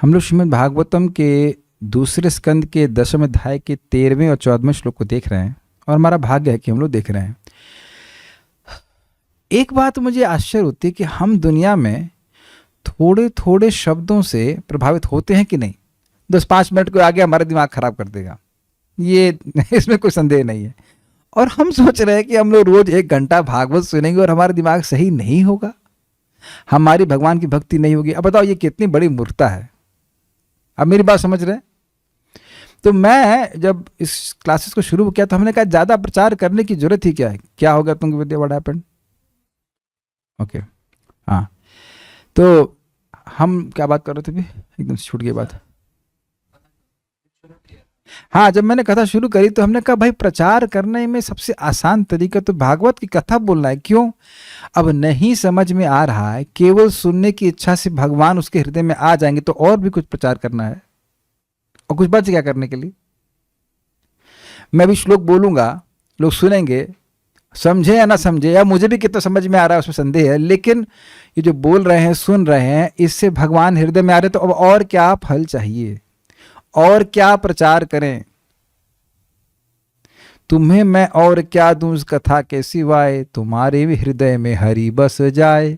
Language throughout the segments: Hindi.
हम लोग श्रीमद् भागवतम के दूसरे स्कंद के 10वें अध्याय के 13वें और 14वें श्लोक को देख रहे हैं और हमारा भाग्य है कि हम लोग देख रहे हैं। एक बात मुझे आश्चर्य होती है कि हम दुनिया में थोड़े थोड़े शब्दों से प्रभावित होते हैं कि नहीं। 10-5 मिनट को आगे हमारा दिमाग खराब कर देगा, ये इसमें कोई संदेह नहीं है। और हम सोच रहे हैं कि हम लोग रोज 1 घंटा भागवत सुनेंगे और हमारा दिमाग सही नहीं होगा, हमारी भगवान की भक्ति नहीं होगी। अब बताओ ये कितनी बड़ी मूर्खता है। अब मेरी बात समझ रहे हैं? तो मैं जब इस क्लासेस को शुरू किया तो हमने कहा ज़्यादा प्रचार करने की जरूरत ही क्या है, क्या होगा तुमको विद्या व्हाट हैपेंड। ओके हाँ, तो हम क्या बात कर रहे थे भी, एकदम से छूट गई बात। हाँ, जब मैंने कथा शुरू करी तो हमने कहा भाई प्रचार करने में सबसे आसान तरीका तो भागवत की कथा बोलना है। क्यों? अब नहीं समझ में आ रहा है, केवल सुनने की इच्छा से भगवान उसके हृदय में आ जाएंगे तो और भी कुछ प्रचार करना है और कुछ बच क्या करने के लिए। मैं भी श्लोक बोलूंगा, लोग सुनेंगे, समझे या ना समझे, या मुझे भी कितना समझ में आ रहा है उसमें संदेह है, लेकिन ये जो बोल रहे हैं सुन रहे हैं इससे भगवान हृदय में आ रहे, तो अब और क्या फल चाहिए और क्या प्रचार करें। तुम्हें मैं और क्या दूं उस कथा के सिवाय, तुम्हारे भी हृदय में हरि बस जाए,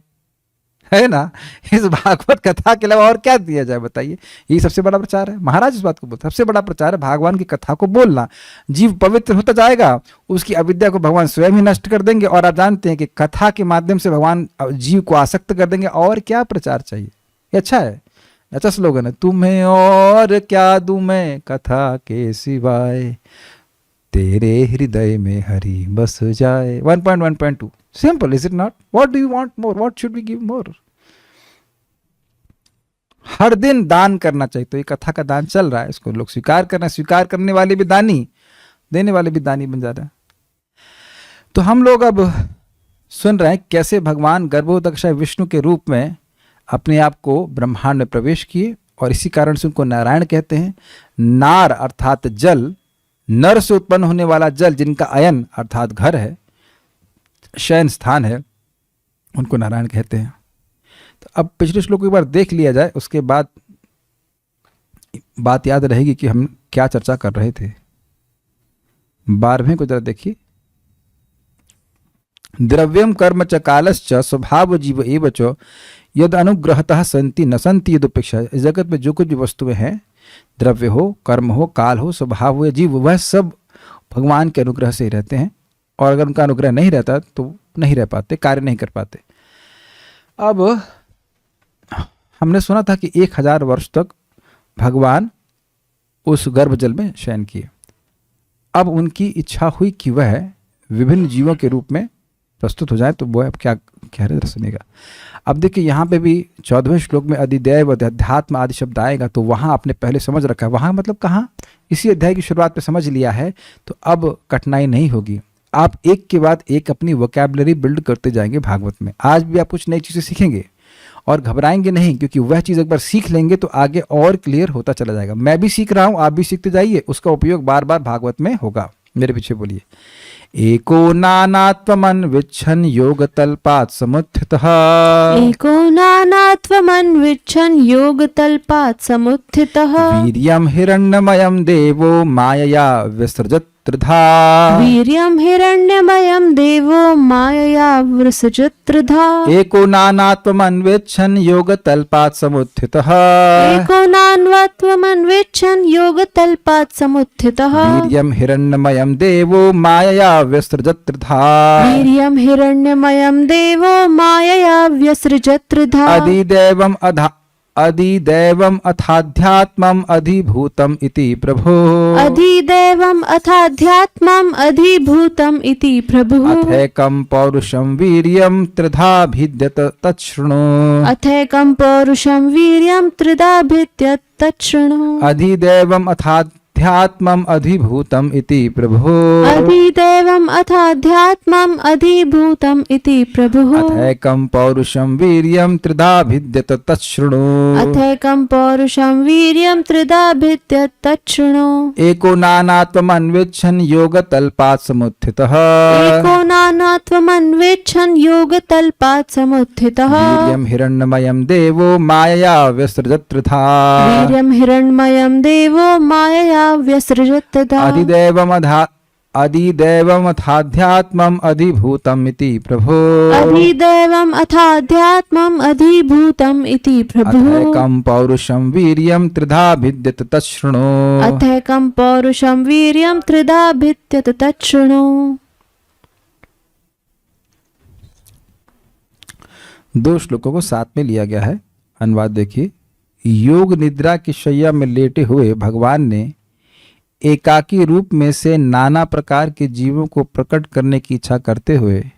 है ना। इस भागवत कथा के अलावा और क्या दिया जाए बताइए। यही सबसे बड़ा प्रचार है। महाराज इस बात को बोलते, सबसे बड़ा प्रचार है भगवान की कथा को बोलना। जीव पवित्र होता जाएगा, उसकी अविद्या को भगवान स्वयं ही नष्ट कर देंगे। और आप जानते हैं कि कथा के माध्यम से भगवान जीव को आसक्त कर देंगे। और क्या प्रचार चाहिए। ये अच्छा है, अच्छा स्लोगन है, तुम्हें और क्या दूं मैं कथा के सिवाय, तेरे हृदय में हरि बस जाए। 1.1.2 simple, is it not? What do you want more, what should we give more. हर दिन दान करना चाहिए। तो ये कथा का दान चल रहा है, इसको लोग स्वीकार कर रहे हैं। स्वीकार करने वाले भी दानी, देने वाले भी दानी बन जा रहे हैं। तो हम लोग अब सुन रहे हैं कैसे भगवान गर्भोदक विष्णु के रूप में अपने आप को ब्रह्मांड में प्रवेश किए, और इसी कारण से उनको नारायण कहते हैं। नार अर्थात जल, नर से उत्पन्न होने वाला जल, जिनका अयन अर्थात घर है, शयन स्थान है, उनको नारायण कहते हैं। तो अब पिछले श्लोक को एक बार देख लिया जाए, उसके बाद बात याद रहेगी कि हम क्या चर्चा कर रहे थे। 12वें को जरा देखिए। द्रव्यम कर्म च कालश्च स्वभाव जीव एव च यद अनुग्रहतः संति न संति यदुपेक्षा। इस जगत में जो कुछ भी वस्तुएं हैं, द्रव्य हो, कर्म हो, काल हो, स्वभाव हो या जीव, वह सब भगवान के अनुग्रह से ही रहते हैं। और अगर उनका अनुग्रह नहीं रहता तो नहीं रह पाते, कार्य नहीं कर पाते। अब हमने सुना था कि 1000 वर्ष तक भगवान उस गर्भजल में शयन किए। अब उनकी इच्छा हुई कि वह विभिन्न जीवों के रूप में प्रस्तुत हो जाए। तो वो अब क्या कह रहे सुनेगा। अब देखिए यहाँ पे भी 14वें श्लोक में अधिदैव अध्यात्म आदि शब्द आएगा, तो वहाँ आपने पहले समझ रखा है। वहाँ मतलब कहाँ, इसी अध्याय की शुरुआत पे समझ लिया है, तो अब कठिनाई नहीं होगी। आप एक के बाद एक अपनी वोकैबुलरी बिल्ड करते जाएंगे भागवत में। आज भी आप कुछ नई चीज़ें सीखेंगे और घबराएंगे नहीं, क्योंकि वह चीज़ एक बार सीख लेंगे तो आगे और क्लियर होता चला जाएगा। मैं भी सीख रहा हूँ, आप भी सीखते जाइए, उसका उपयोग बार बार भागवत में होगा। मेरे पीछे बोलिए। एको नानात्वमन्विच्छन् योगतल्पात् समुत्थितः, एको नानात्वमन्विच्छन् योगतल्पात् समुत्थितः, वीर्यं हिरण्यमयं देवो मायया विसृजत् त्रिधा, वीर्यं हिरण्यमयं देवो मायया विसृजत् त्रिधा। एको नानात्वमन्विच्छन् योगतल्पात् समुत्थितः, एको नानात्वमन्विच्छन् योगतल्पात् समुत्थितः, वीर्यं हिरण्यमयं देवो मायया विसृजत् त्रिधा, वीर्यं हिरण्यमयं देवो मायया व्यसृजत् त्रिधा। अधिदैवम् अथाध्यात्मम् अधिभूतम् इति प्रभो, अधिदैवम् अथाध्यात्मम् अधिभूतम् इति प्रभु। अथैकं पौरुषं वीर्यं त्रिधा भिद्यत तच्छृणु, अथैकं पौरुषं वीर्यं त्रिधा भिद्यत तच्छृणु। अधिदैवम् अथाध्यात्मम् अध्यात्मम अधिभूतम इति प्रभो अधिदैवम् अथाध्यात्मम् अधिभूतम् इति प्रभुः अथैकं पौरुषं वीर्यं त्रिधा भिद्यत तच्छृणु अथैकं पौरुषं वीर्यं त्रिधा भिद्यत तच्छृणु एको नानात्वमन्वेक्षन् योगतल्पात् समुत्थितः एको नानात्वमन्वेक्षन् योगतल्पात् समुत्थितः वीर्यं हिरण्मयं देवो मायया व्यसृजत् त्रिधा वीर्यं हिरण्मयं देवो मायया व्यसृजत् तथा अधिदैवमथाध्यात्मम् अधिभूतम् इति प्रभो अधिदैवम् अथाध्यात्मम् अधिभूतम् इति प्रभुः अथैकं पौरुषं वीर्यं त्रिधा भिद्यत तच्छृणु अथैकं पौरुषं वीर्यं त्रिधा भिद्यत तच्छृणु। दो श्लोकों को साथ में लिया गया है। अनुवाद देखिए। योग निद्रा की शैया में लेटे हुए भगवान ने एकाकी रूप में से नाना प्रकार के जीवों को प्रकट करने की इच्छा करते हुए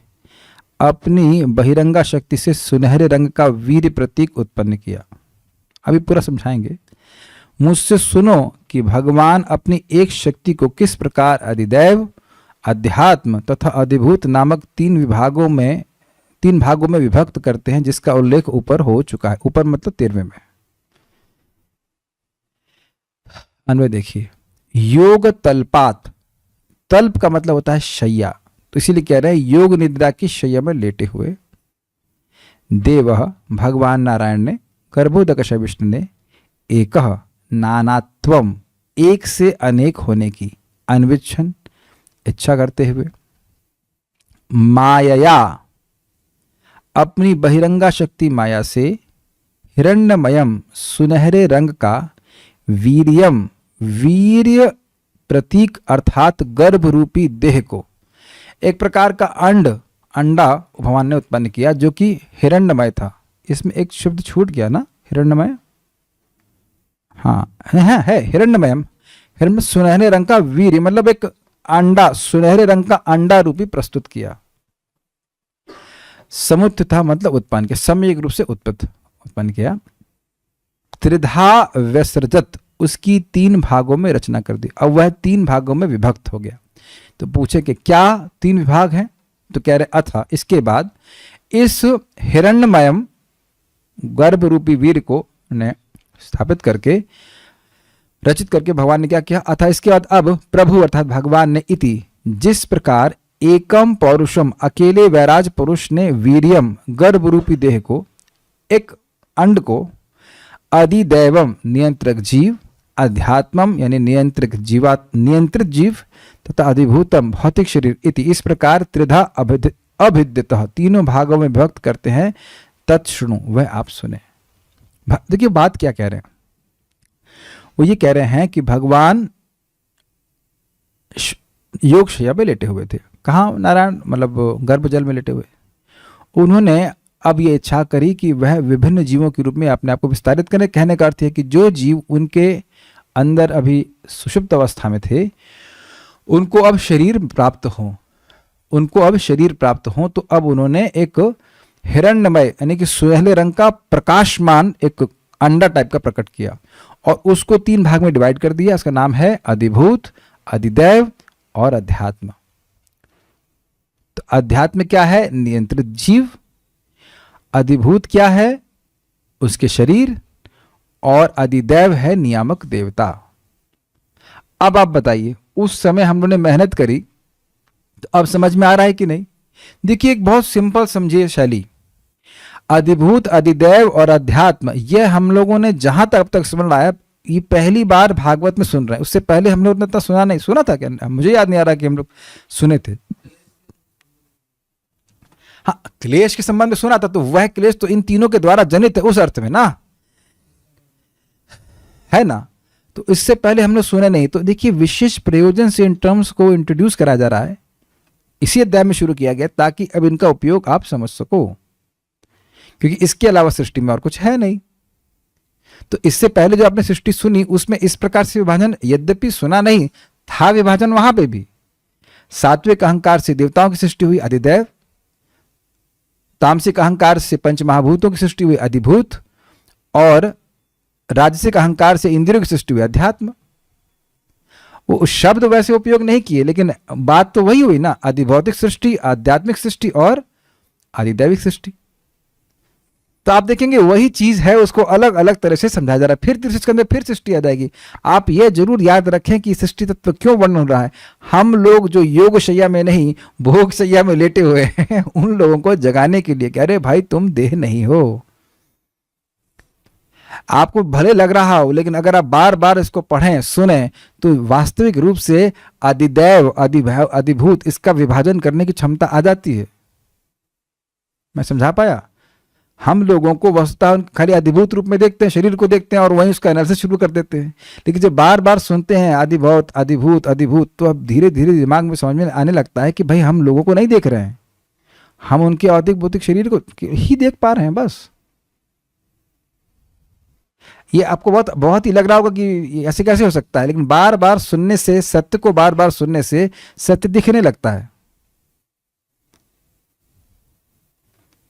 अपनी बहिरंगा शक्ति से सुनहरे रंग का वीर प्रतीक उत्पन्न किया। अभी पूरा समझाएंगे। मुझसे सुनो कि भगवान अपनी एक शक्ति को किस प्रकार अधिदैव, अध्यात्म तथा अधिभूत नामक तीन भागों में विभक्त करते हैं, जिसका उल्लेख ऊपर हो चुका है। ऊपर मतलब 13वें में। अन्वय देखिए। योग तल्पात, तल्प का मतलब होता है शैया, तो इसीलिए कह रहे हैं योग निद्रा की शैया में लेटे हुए देवः भगवान नारायण ने, गर्भोदक विष्णु ने, एकः नानात्वम एक से अनेक होने की, अन्विच्छन इच्छा करते हुए, मायया अपनी बहिरंगा शक्ति माया से, हिरण्यमयम सुनहरे रंग का, वीर्यम वीर्य प्रतीक अर्थात गर्भ रूपी देह को, एक प्रकार का अंडा भगवान ने उत्पन्न किया जो कि हिरण्यमय था। इसमें एक शब्द छूट गया ना, हिरण्यमय। हाँ है हिरण्यमयम। हिरण्य सुनहरे रंग का वीर्य मतलब एक अंडा, सुनहरे रंग का अंडा रूपी प्रस्तुत किया। समुत्थिता मतलब उत्पन्न किया, सम्यक रूप से उत्पन्न किया। त्रिधा व्यसृजत उसकी 3 भागों में रचना कर दी। अब वह 3 भागों में विभक्त हो गया। तो पूछे कि क्या 3 विभाग हैं, तो कह रहे अथा इसके बाद इस हिरण्यमयम गर्भ रूपी वीर को ने स्थापित करके, रचित करके भगवान ने क्या किया, अथा इसके बाद अब प्रभु अर्थात भगवान ने इति जिस प्रकार एकम पौरुषम अकेले वैराज पुरुष ने वीर्यम गर्भ रूपी देह को, एक अंड को, अधिदैवम नियंत्रक जीव, अध्यात्मम यानी नियंत्रित जीव तथा अधिभूतम भौतिक शरीर इति इस प्रकार त्रिधा अभिद्यतः 3 भागों में विभक्त करते हैं। तत्शृणु वह आप सुने। देखिए बात क्या कह रहे हैं। वो ये कह रहे हैं कि भगवान योग शैया पे लेटे हुए थे। कहाँ? नारायण मतलब गर्भजल में लेटे हुए। उन्होंने अब ये इच्छा करी कि वह विभिन्न जीवों के रूप में अपने आप को विस्तारित करें। कहने का अर्थ है कि जो जीव उनके अंदर अभी सुषुप्त अवस्था में थे, उनको अब शरीर प्राप्त हो, तो अब उन्होंने एक हिरण्यमय यानी कि सुनहरे रंग का प्रकाशमान एक अंडा टाइप का प्रकट किया और उसको 3 भाग में डिवाइड कर दिया। इसका नाम है अधिभूत, अधिदैव और अध्यात्म। तो अध्यात्म क्या है? नियंत्रित जीव। अधिभूत क्या है? उसके शरीर। और अधिदैव है नियामक देवता। अब आप बताइए, उस समय हम लोगों ने मेहनत करी तो अब समझ में आ रहा है कि नहीं? देखिए एक बहुत सिंपल समझिए शैली। अधिभूत, अधिदैव और अध्यात्म, यह हम लोगों ने जहां तक अब तक समझ रहा है, ये पहली बार भागवत में सुन रहे हैं। उससे पहले हम लोग ने इतना सुना था क्या? मुझे याद नहीं आ रहा कि हम लोग सुने थे। हाँ, क्लेश के संबंध में सुना था, तो वह क्लेश तो इन तीनों के द्वारा जनित है उस अर्थ में ना, है ना। तो इससे पहले हमने सुने नहीं। तो देखिए विशेष प्रयोजन से इन टर्म्स को इंट्रोड्यूस करा जा रहा है, इसी अध्याय में शुरू किया गया ताकि अब इनका उपयोग आप समझ सको, क्योंकि इसके अलावा सृष्टि में और कुछ है नहीं। तो इससे पहले जो आपने सृष्टि सुनी उसमें इस प्रकार से विभाजन यद्यपि सुना नहीं था, विभाजन वहां पे भी। सात्विक अहंकार से देवताओं की सृष्टि हुई अधिदैव, तामसिक अहंकार से पंच महाभूतों की सृष्टि हुई अधिभूत, और राजसिक अहंकार से इंद्रियों की सृष्टि हुई अध्यात्म। वो उस शब्द वैसे उपयोग नहीं किए, लेकिन बात तो वही हुई ना, अधिभौतिक सृष्टि, आध्यात्मिक सृष्टि और आदिदैविक सृष्टि। तो आप देखेंगे वही चीज है, उसको अलग अलग तरह से समझाया जा रहा है। फिर तीसरे स्कंद में फिर सृष्टि आ जाएगी। आप ये जरूर याद रखें कि सृष्टि तत्व क्यों वर्णन हो रहा है। हम लोग जो योग शैया में नहीं, भोग शैया में लेटे हुए हैं, उन लोगों को जगाने के लिए, कह रहे भाई तुम देह नहीं हो। आपको भले लग रहा हो, लेकिन अगर आप बार बार इसको पढ़ें, सुने, तो वास्तविक रूप से अधिदैव, अधिभैव, अधिभूत, इसका विभाजन करने की क्षमता आ जाती है। मैं समझा पाया? हम लोगों को वस्तुतः खाली अधिभूत रूप में देखते हैं, शरीर को देखते हैं और वहीं उसका एनालिसिस शुरू कर देते हैं। लेकिन जब बार बार सुनते हैं अधिभौत, अधिभूत, अधिभूत, तो अब धीरे धीरे दिमाग में समझ में आने लगता है कि भाई हम लोगों को नहीं देख रहे हैं, हम उनके औदिक भौतिक शरीर को ही देख पा रहे हैं बस। ये आपको बहुत ही लग रहा होगा कि ऐसे कैसे हो सकता है, लेकिन बार बार सुनने से, सत्य को बार बार सुनने से सत्य दिखने लगता है।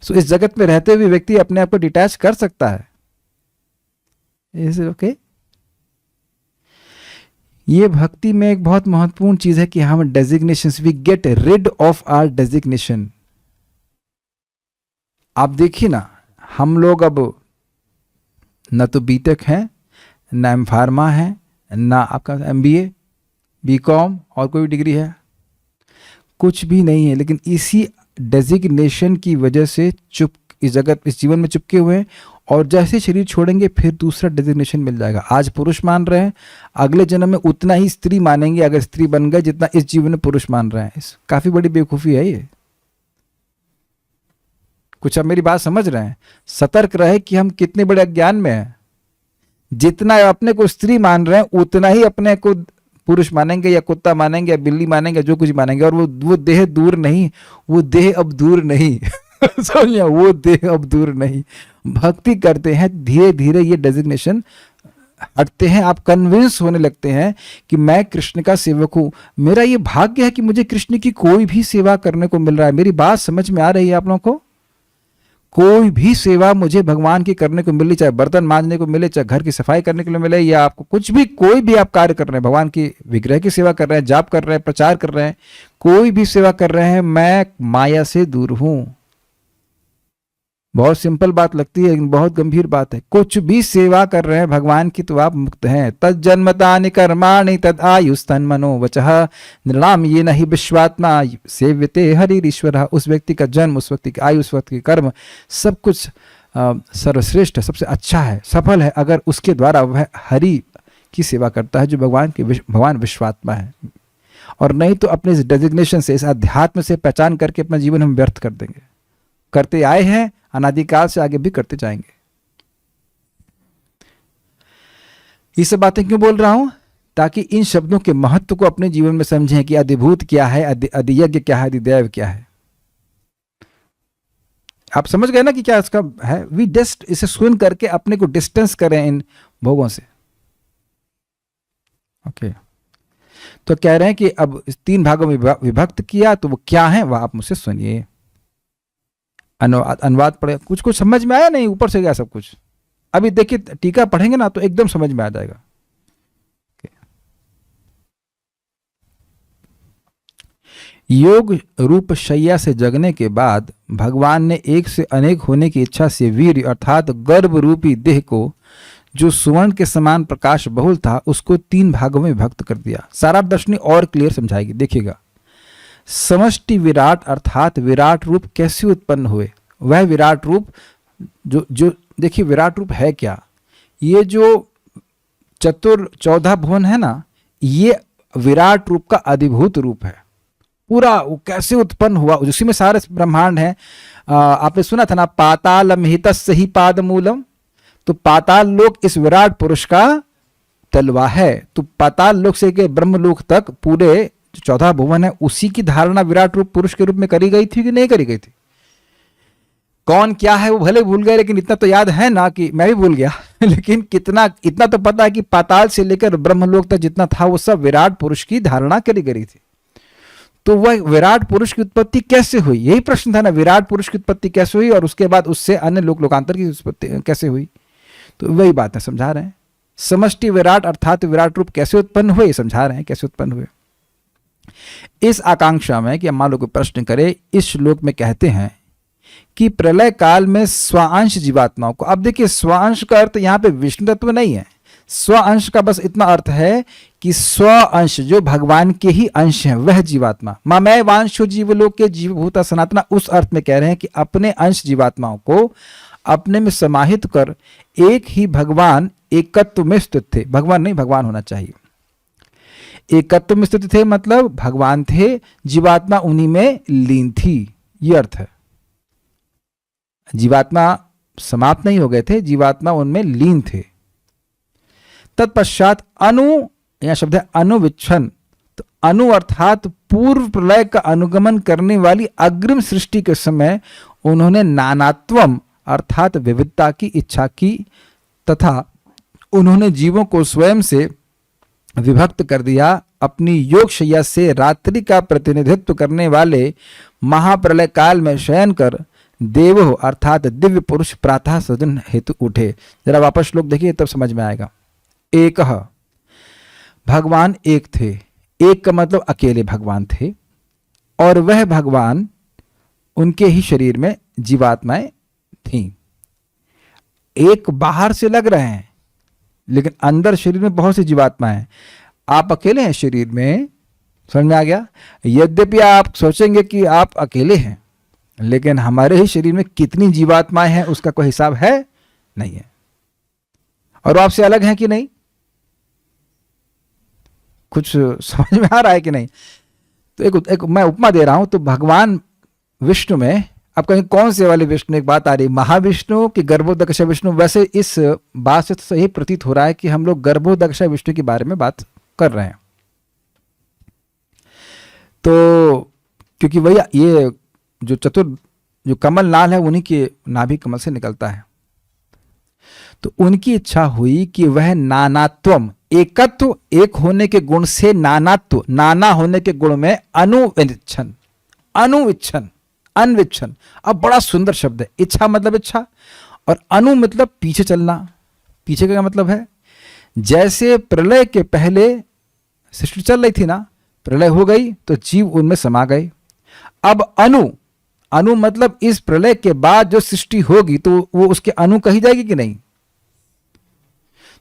सो इस जगत में रहते हुए व्यक्ति अपने आप को डिटैच कर सकता है। Is okay? ये भक्ति में एक बहुत महत्वपूर्ण चीज है कि हम designations, we get rid of our designation. आप देखिए ना, हम लोग अब न तो बीटेक है, ना एम फार्मा है, ना आपका MBA, BCom और कोई डिग्री है, कुछ भी नहीं है, लेकिन इसी डेजिग्नेशन की वजह से चुप इस जगत, इस जीवन में चिपके हुए हैं। और जैसे शरीर छोड़ेंगे फिर दूसरा डेजिग्नेशन मिल जाएगा। आज पुरुष मान रहे हैं, अगले जन्म में उतना ही स्त्री मानेंगे अगर स्त्री बन गए जितना इस जीवन में पुरुष मान रहे हैं। काफी बड़ी बेवकूफ़ी है ये। कुछ आप मेरी बात समझ रहे हैं? सतर्क रहे कि हम कितने बड़े अज्ञान में हैं। जितना अपने को स्त्री मान रहे हैं उतना ही अपने को पुरुष मानेंगे, या कुत्ता मानेंगे, या बिल्ली मानेंगे, जो कुछ मानेंगे। और वो देह दूर नहीं, वो देह अब दूर नहीं। समझिए, वो देह अब दूर नहीं। भक्ति करते हैं धीरे धीरे ये डेजिग्नेशन हटते हैं। आप कन्विंस होने लगते हैं कि मैं कृष्ण का सेवक हूं, मेरा ये भाग्य है कि मुझे कृष्ण की कोई भी सेवा करने को मिल रहा है। मेरी बात समझ में आ रही है आप लोगों को? कोई भी सेवा मुझे भगवान की करने को मिली, चाहे बर्तन मांजने को मिले, चाहे घर की सफाई करने के लिए मिले, या आपको कुछ भी, कोई भी आप कार्य कर रहे हैं, भगवान की विग्रह की सेवा कर रहे हैं, जाप कर रहे हैं, प्रचार कर रहे हैं, कोई भी सेवा कर रहे हैं, मैं माया से दूर हूं। बहुत सिंपल बात लगती है लेकिन बहुत गंभीर बात है। कुछ भी सेवा कर रहे हैं भगवान की तो आप मुक्त हैं। तज्जन्मतानि कर्माणि तद आयुस्तन मनो वचः नृणाम ये नहीं विश्वात्मा सेव्यते हरिरीश्वर। उस व्यक्ति का जन्म, उस व्यक्ति की आयु, उस व्यक्ति के कर्म, सब कुछ सर्वश्रेष्ठ है, सबसे अच्छा है, सफल है, अगर उसके द्वारा वह हरि की सेवा करता है जो भगवान विश्वात्मा है। और नहीं तो अपने इस डेजिग्नेशन से, इस अध्यात्म से पहचान करके अपना जीवन हम व्यर्थ कर देंगे। करते आए हैं अनादिकाल से, आगे भी करते जाएंगे। ये सब बातें क्यों बोल रहा हूं? ताकि इन शब्दों के महत्व को अपने जीवन में समझें कि अधिभूत क्या है, अधियज्ञ क्या है, अधिदैव क्या है। आप समझ गए ना कि क्या इसका है? वी जस्ट इसे सुन करके अपने को डिस्टेंस करें इन भोगों से। ओके, तो कह रहे हैं कि अब इस 3 भागों में विभक्त किया, तो वो क्या है वह आप मुझसे सुनिए। अनुवाद पढ़े, कुछ कुछ समझ में आया? नहीं, ऊपर से गया सब कुछ। अभी देखिए टीका पढ़ेंगे ना तो एकदम समझ में आ जाएगा। योग रूप शैया से जगने के बाद भगवान ने एक से अनेक होने की इच्छा से वीर्य अर्थात गर्भ रूपी देह को, जो सुवर्ण के समान प्रकाश बहुल था, उसको 3 भागों में विभक्त कर दिया। सारा दर्शनी और क्लियर समझाएगी, देखिएगा। समष्टि विराट अर्थात विराट रूप कैसे उत्पन्न हुए, वह विराट रूप जो देखिए, विराट रूप है क्या? ये जो 14 भुवन है ना, ये विराट रूप का अधिभूत रूप है। पूरा वो कैसे उत्पन्न हुआ, उसी में सारे ब्रह्मांड है। आपने सुना था ना, पातालम हितस्य ही पादमूलम। तो पाताल लोक इस विराट पुरुष का तलवा है। तो पाताल लोक से के ब्रह्मलोक तक पूरे 14 भुवन है, उसी की धारणा विराट रूप पुरुष के रूप में करी गई थी कि नहीं करी गई थी? कौन क्या है वो भले भूल गए, लेकिन इतना तो याद है ना, कि मैं भी भूल गया लेकिन इतना तो पता है कि पाताल से लेकर ब्रह्मलोक तक जितना था वो सब विराट पुरुष की धारणा करी गई थी। तो वह विराट पुरुष की उत्पत्ति कैसे हुई, यही प्रश्न था ना, विराट पुरुष की उत्पत्ति कैसे हुई और उसके बाद उससे अन्य लोकांतर की उत्पत्ति कैसे हुई। तो वही बात है, समझा रहे हैं। समष्टि विराट अर्थात विराट रूप कैसे उत्पन्न हुए, समझा रहे हैं कैसे उत्पन्न हुए। इस आकांक्षा में कि मान लो कोई प्रश्न करे, इस श्लोक में कहते हैं कि प्रलय काल में स्वांश जीवात्माओं को, अब देखिए स्वांश का अर्थ यहाँ पे विष्णु तत्व नहीं है, स्वांश का बस इतना अर्थ है कि स्व अंश जो भगवान के ही अंश हैं वह जीवात्मा, ममय वांशो जीवलोक के जीवभूता सनातना, उस अर्थ में कह रहे हैं कि अपने अंश जीवात्माओं को अपने में समाहित कर एक ही भगवान एकत्व में स्थित थे। भगवान नहीं, भगवान होना चाहिए। एकत्व में स्थित थे मतलब भगवान थे, जीवात्मा उन्हीं में लीन थी, ये अर्थ है। जीवात्मा समाप्त नहीं हो गए थे, जीवात्मा उनमें लीन थे। तत्पश्चात अनु, यह शब्द है अनुविच्छन, तो अनु अर्थात पूर्व प्रलय का अनुगमन करने वाली अग्रिम सृष्टि के समय उन्होंने नानात्वम अर्थात विविधता की इच्छा की तथा उन्होंने जीवों को स्वयं से विभक्त कर दिया। अपनी योगशैया से रात्रि का प्रतिनिधित्व करने वाले महाप्रलय काल में शयन कर देवो अर्थात दिव्य पुरुष प्रातः सृजन हेतु उठे। जरा वापस श्लोक देखिए तब समझ में आएगा। एक भगवान एक थे, एक का मतलब अकेले भगवान थे, और वह भगवान उनके ही शरीर में जीवात्माएं थीं। एक बाहर से लग रहे हैं लेकिन अंदर शरीर में बहुत सी जीवात्माएं हैं। आप अकेले हैं शरीर में, समझ में आ गया। यद्यपि आप सोचेंगे कि आप अकेले हैं लेकिन हमारे ही शरीर में कितनी जीवात्माएं हैं उसका कोई हिसाब है नहीं है। और आपसे अलग हैं कि नहीं, कुछ समझ में आ रहा है कि नहीं। तो एक मैं उपमा दे रहा हूं। तो भगवान विष्णु में, अब कहीं कौन से वाले विष्णु, एक बात आ रही, महाविष्णु कि गर्भोदक्ष विष्णु। वैसे इस बात से तो सही प्रतीत हो रहा है कि हम लोग गर्भोदक्ष विष्णु के बारे में बात कर रहे हैं। तो क्योंकि वही ये जो कमल नाल है उन्हीं के नाभि कमल से निकलता है। तो उनकी इच्छा हुई कि वह नानात्वम, एकत्व एक होने के गुण से नानात्व, नाना होने के गुण में अनुविच्छन, अनुविच्छन, अनविच्छन। अब बड़ा सुंदर शब्द है। इच्छा मतलब इच्छा और अनु मतलब पीछे चलना। पीछे का क्या मतलब है, जैसे प्रलय के पहले सृष्टि चल रही थी ना, प्रलय हो गई तो जीव उनमें समा गए। अब अनु, अनु मतलब इस प्रलय के बाद जो सृष्टि होगी तो वो उसके अनु कही जाएगी कि नहीं।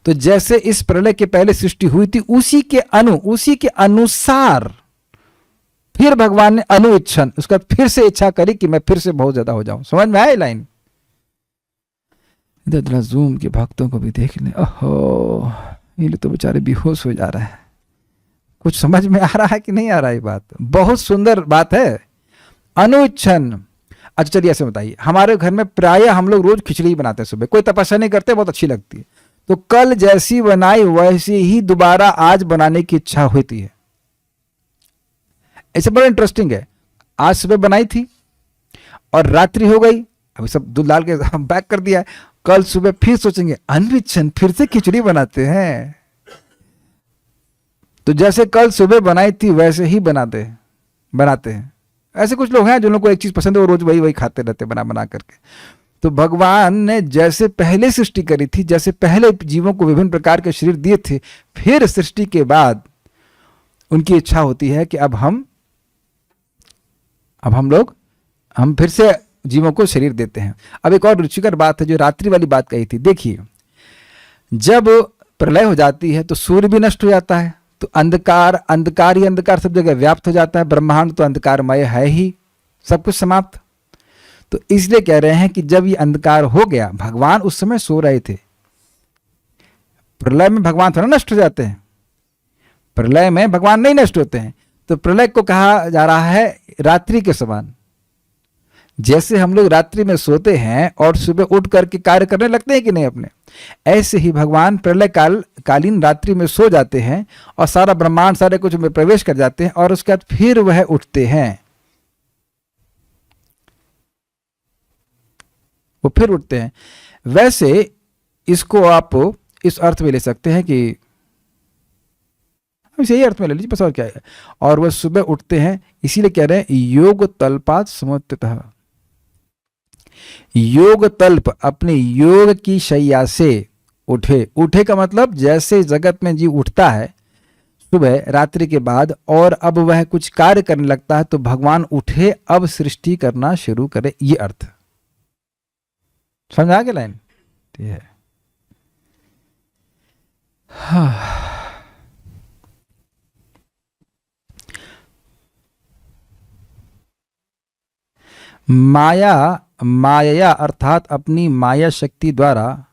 तो जैसे इस प्रलय के पहले सृष्टि हुई थी उसी के अनु, उसी के अनुसार फिर भगवान ने अनुइच्छन, उसका फिर से इच्छा करी कि मैं फिर से बहुत ज्यादा हो जाऊं। समझ में आए लाइन। इधर जूम के भक्तों को भी देख ले। ओहो, ये तो बेचारे बेहोश हो जा रहा है। कुछ समझ में आ रहा है कि नहीं आ रहा है। बात बहुत सुंदर बात है, अनुइच्छन। अच्छा चलिए ऐसे बताइए, हमारे घर में प्राय हम लोग रोज खिचड़ी बनाते हैं सुबह, कोई तपस्या नहीं करते, बहुत अच्छी लगती है। तो कल जैसी बनाई वैसी ही दोबारा आज बनाने की इच्छा होती है। ऐसे बड़ा इंटरेस्टिंग है। आज सुबह बनाई थी और रात्रि हो गई, अभी सब दूध डाल के पैक कर दिया है। कल सुबह फिर सोचेंगे अनविच्छन, फिर से खिचड़ी बनाते हैं। तो जैसे कल सुबह बनाई थी वैसे ही बनाते हैं। ऐसे कुछ लोग हैं जिन लोगों को एक चीज पसंद है वो रोज वही खाते रहते बना बना करके। तो भगवान ने जैसे पहले सृष्टि करी थी, जैसे पहले जीवों को विभिन्न प्रकार के शरीर दिए थे, फिर सृष्टि के बाद उनकी इच्छा होती है कि अब हम फिर से जीवों को शरीर देते हैं। अब एक और रुचिकर बात है जो रात्रि वाली बात कही थी। देखिए, जब प्रलय हो जाती है तो सूर्य भी नष्ट हो जाता है, तो अंधकार ही अंधकार सब जगह व्याप्त हो जाता है। ब्रह्मांड तो अंधकारमय है ही, सब कुछ समाप्त। तो इसलिए कह रहे हैं कि जब ये अंधकार हो गया, भगवान उस समय सो रहे थे। प्रलय में भगवान थोड़ा नष्ट हो जाते हैं, प्रलय में भगवान नहीं नष्ट होते हैं। तो प्रलय को कहा जा रहा है रात्रि के समान। जैसे हम लोग रात्रि में सोते हैं और सुबह उठ करके कार्य करने लगते हैं कि नहीं अपने, ऐसे ही भगवान प्रलय कालीन रात्रि में सो जाते हैं और सारा ब्रह्मांड सारे कुछ में प्रवेश कर जाते हैं और उसके बाद फिर वह उठते हैं, वो फिर उठते हैं। वैसे इसको आप इस अर्थ में ले सकते हैं कि यही अर्थ में ले लीजिए, बस और क्या है। और वह सुबह उठते हैं, इसीलिए कह रहे हैं योग तल्पात समुत्थितः। योग तल्प, अपने योग की शैया से उठे। उठे का मतलब जैसे जगत में जीव उठता है सुबह रात्रि के बाद और अब वह कुछ कार्य करने लगता है, तो भगवान उठे अब सृष्टि करना शुरू करे, ये अर्थ समझ आ गया लाइन। ये है माया अर्थात अपनी माया शक्ति द्वारा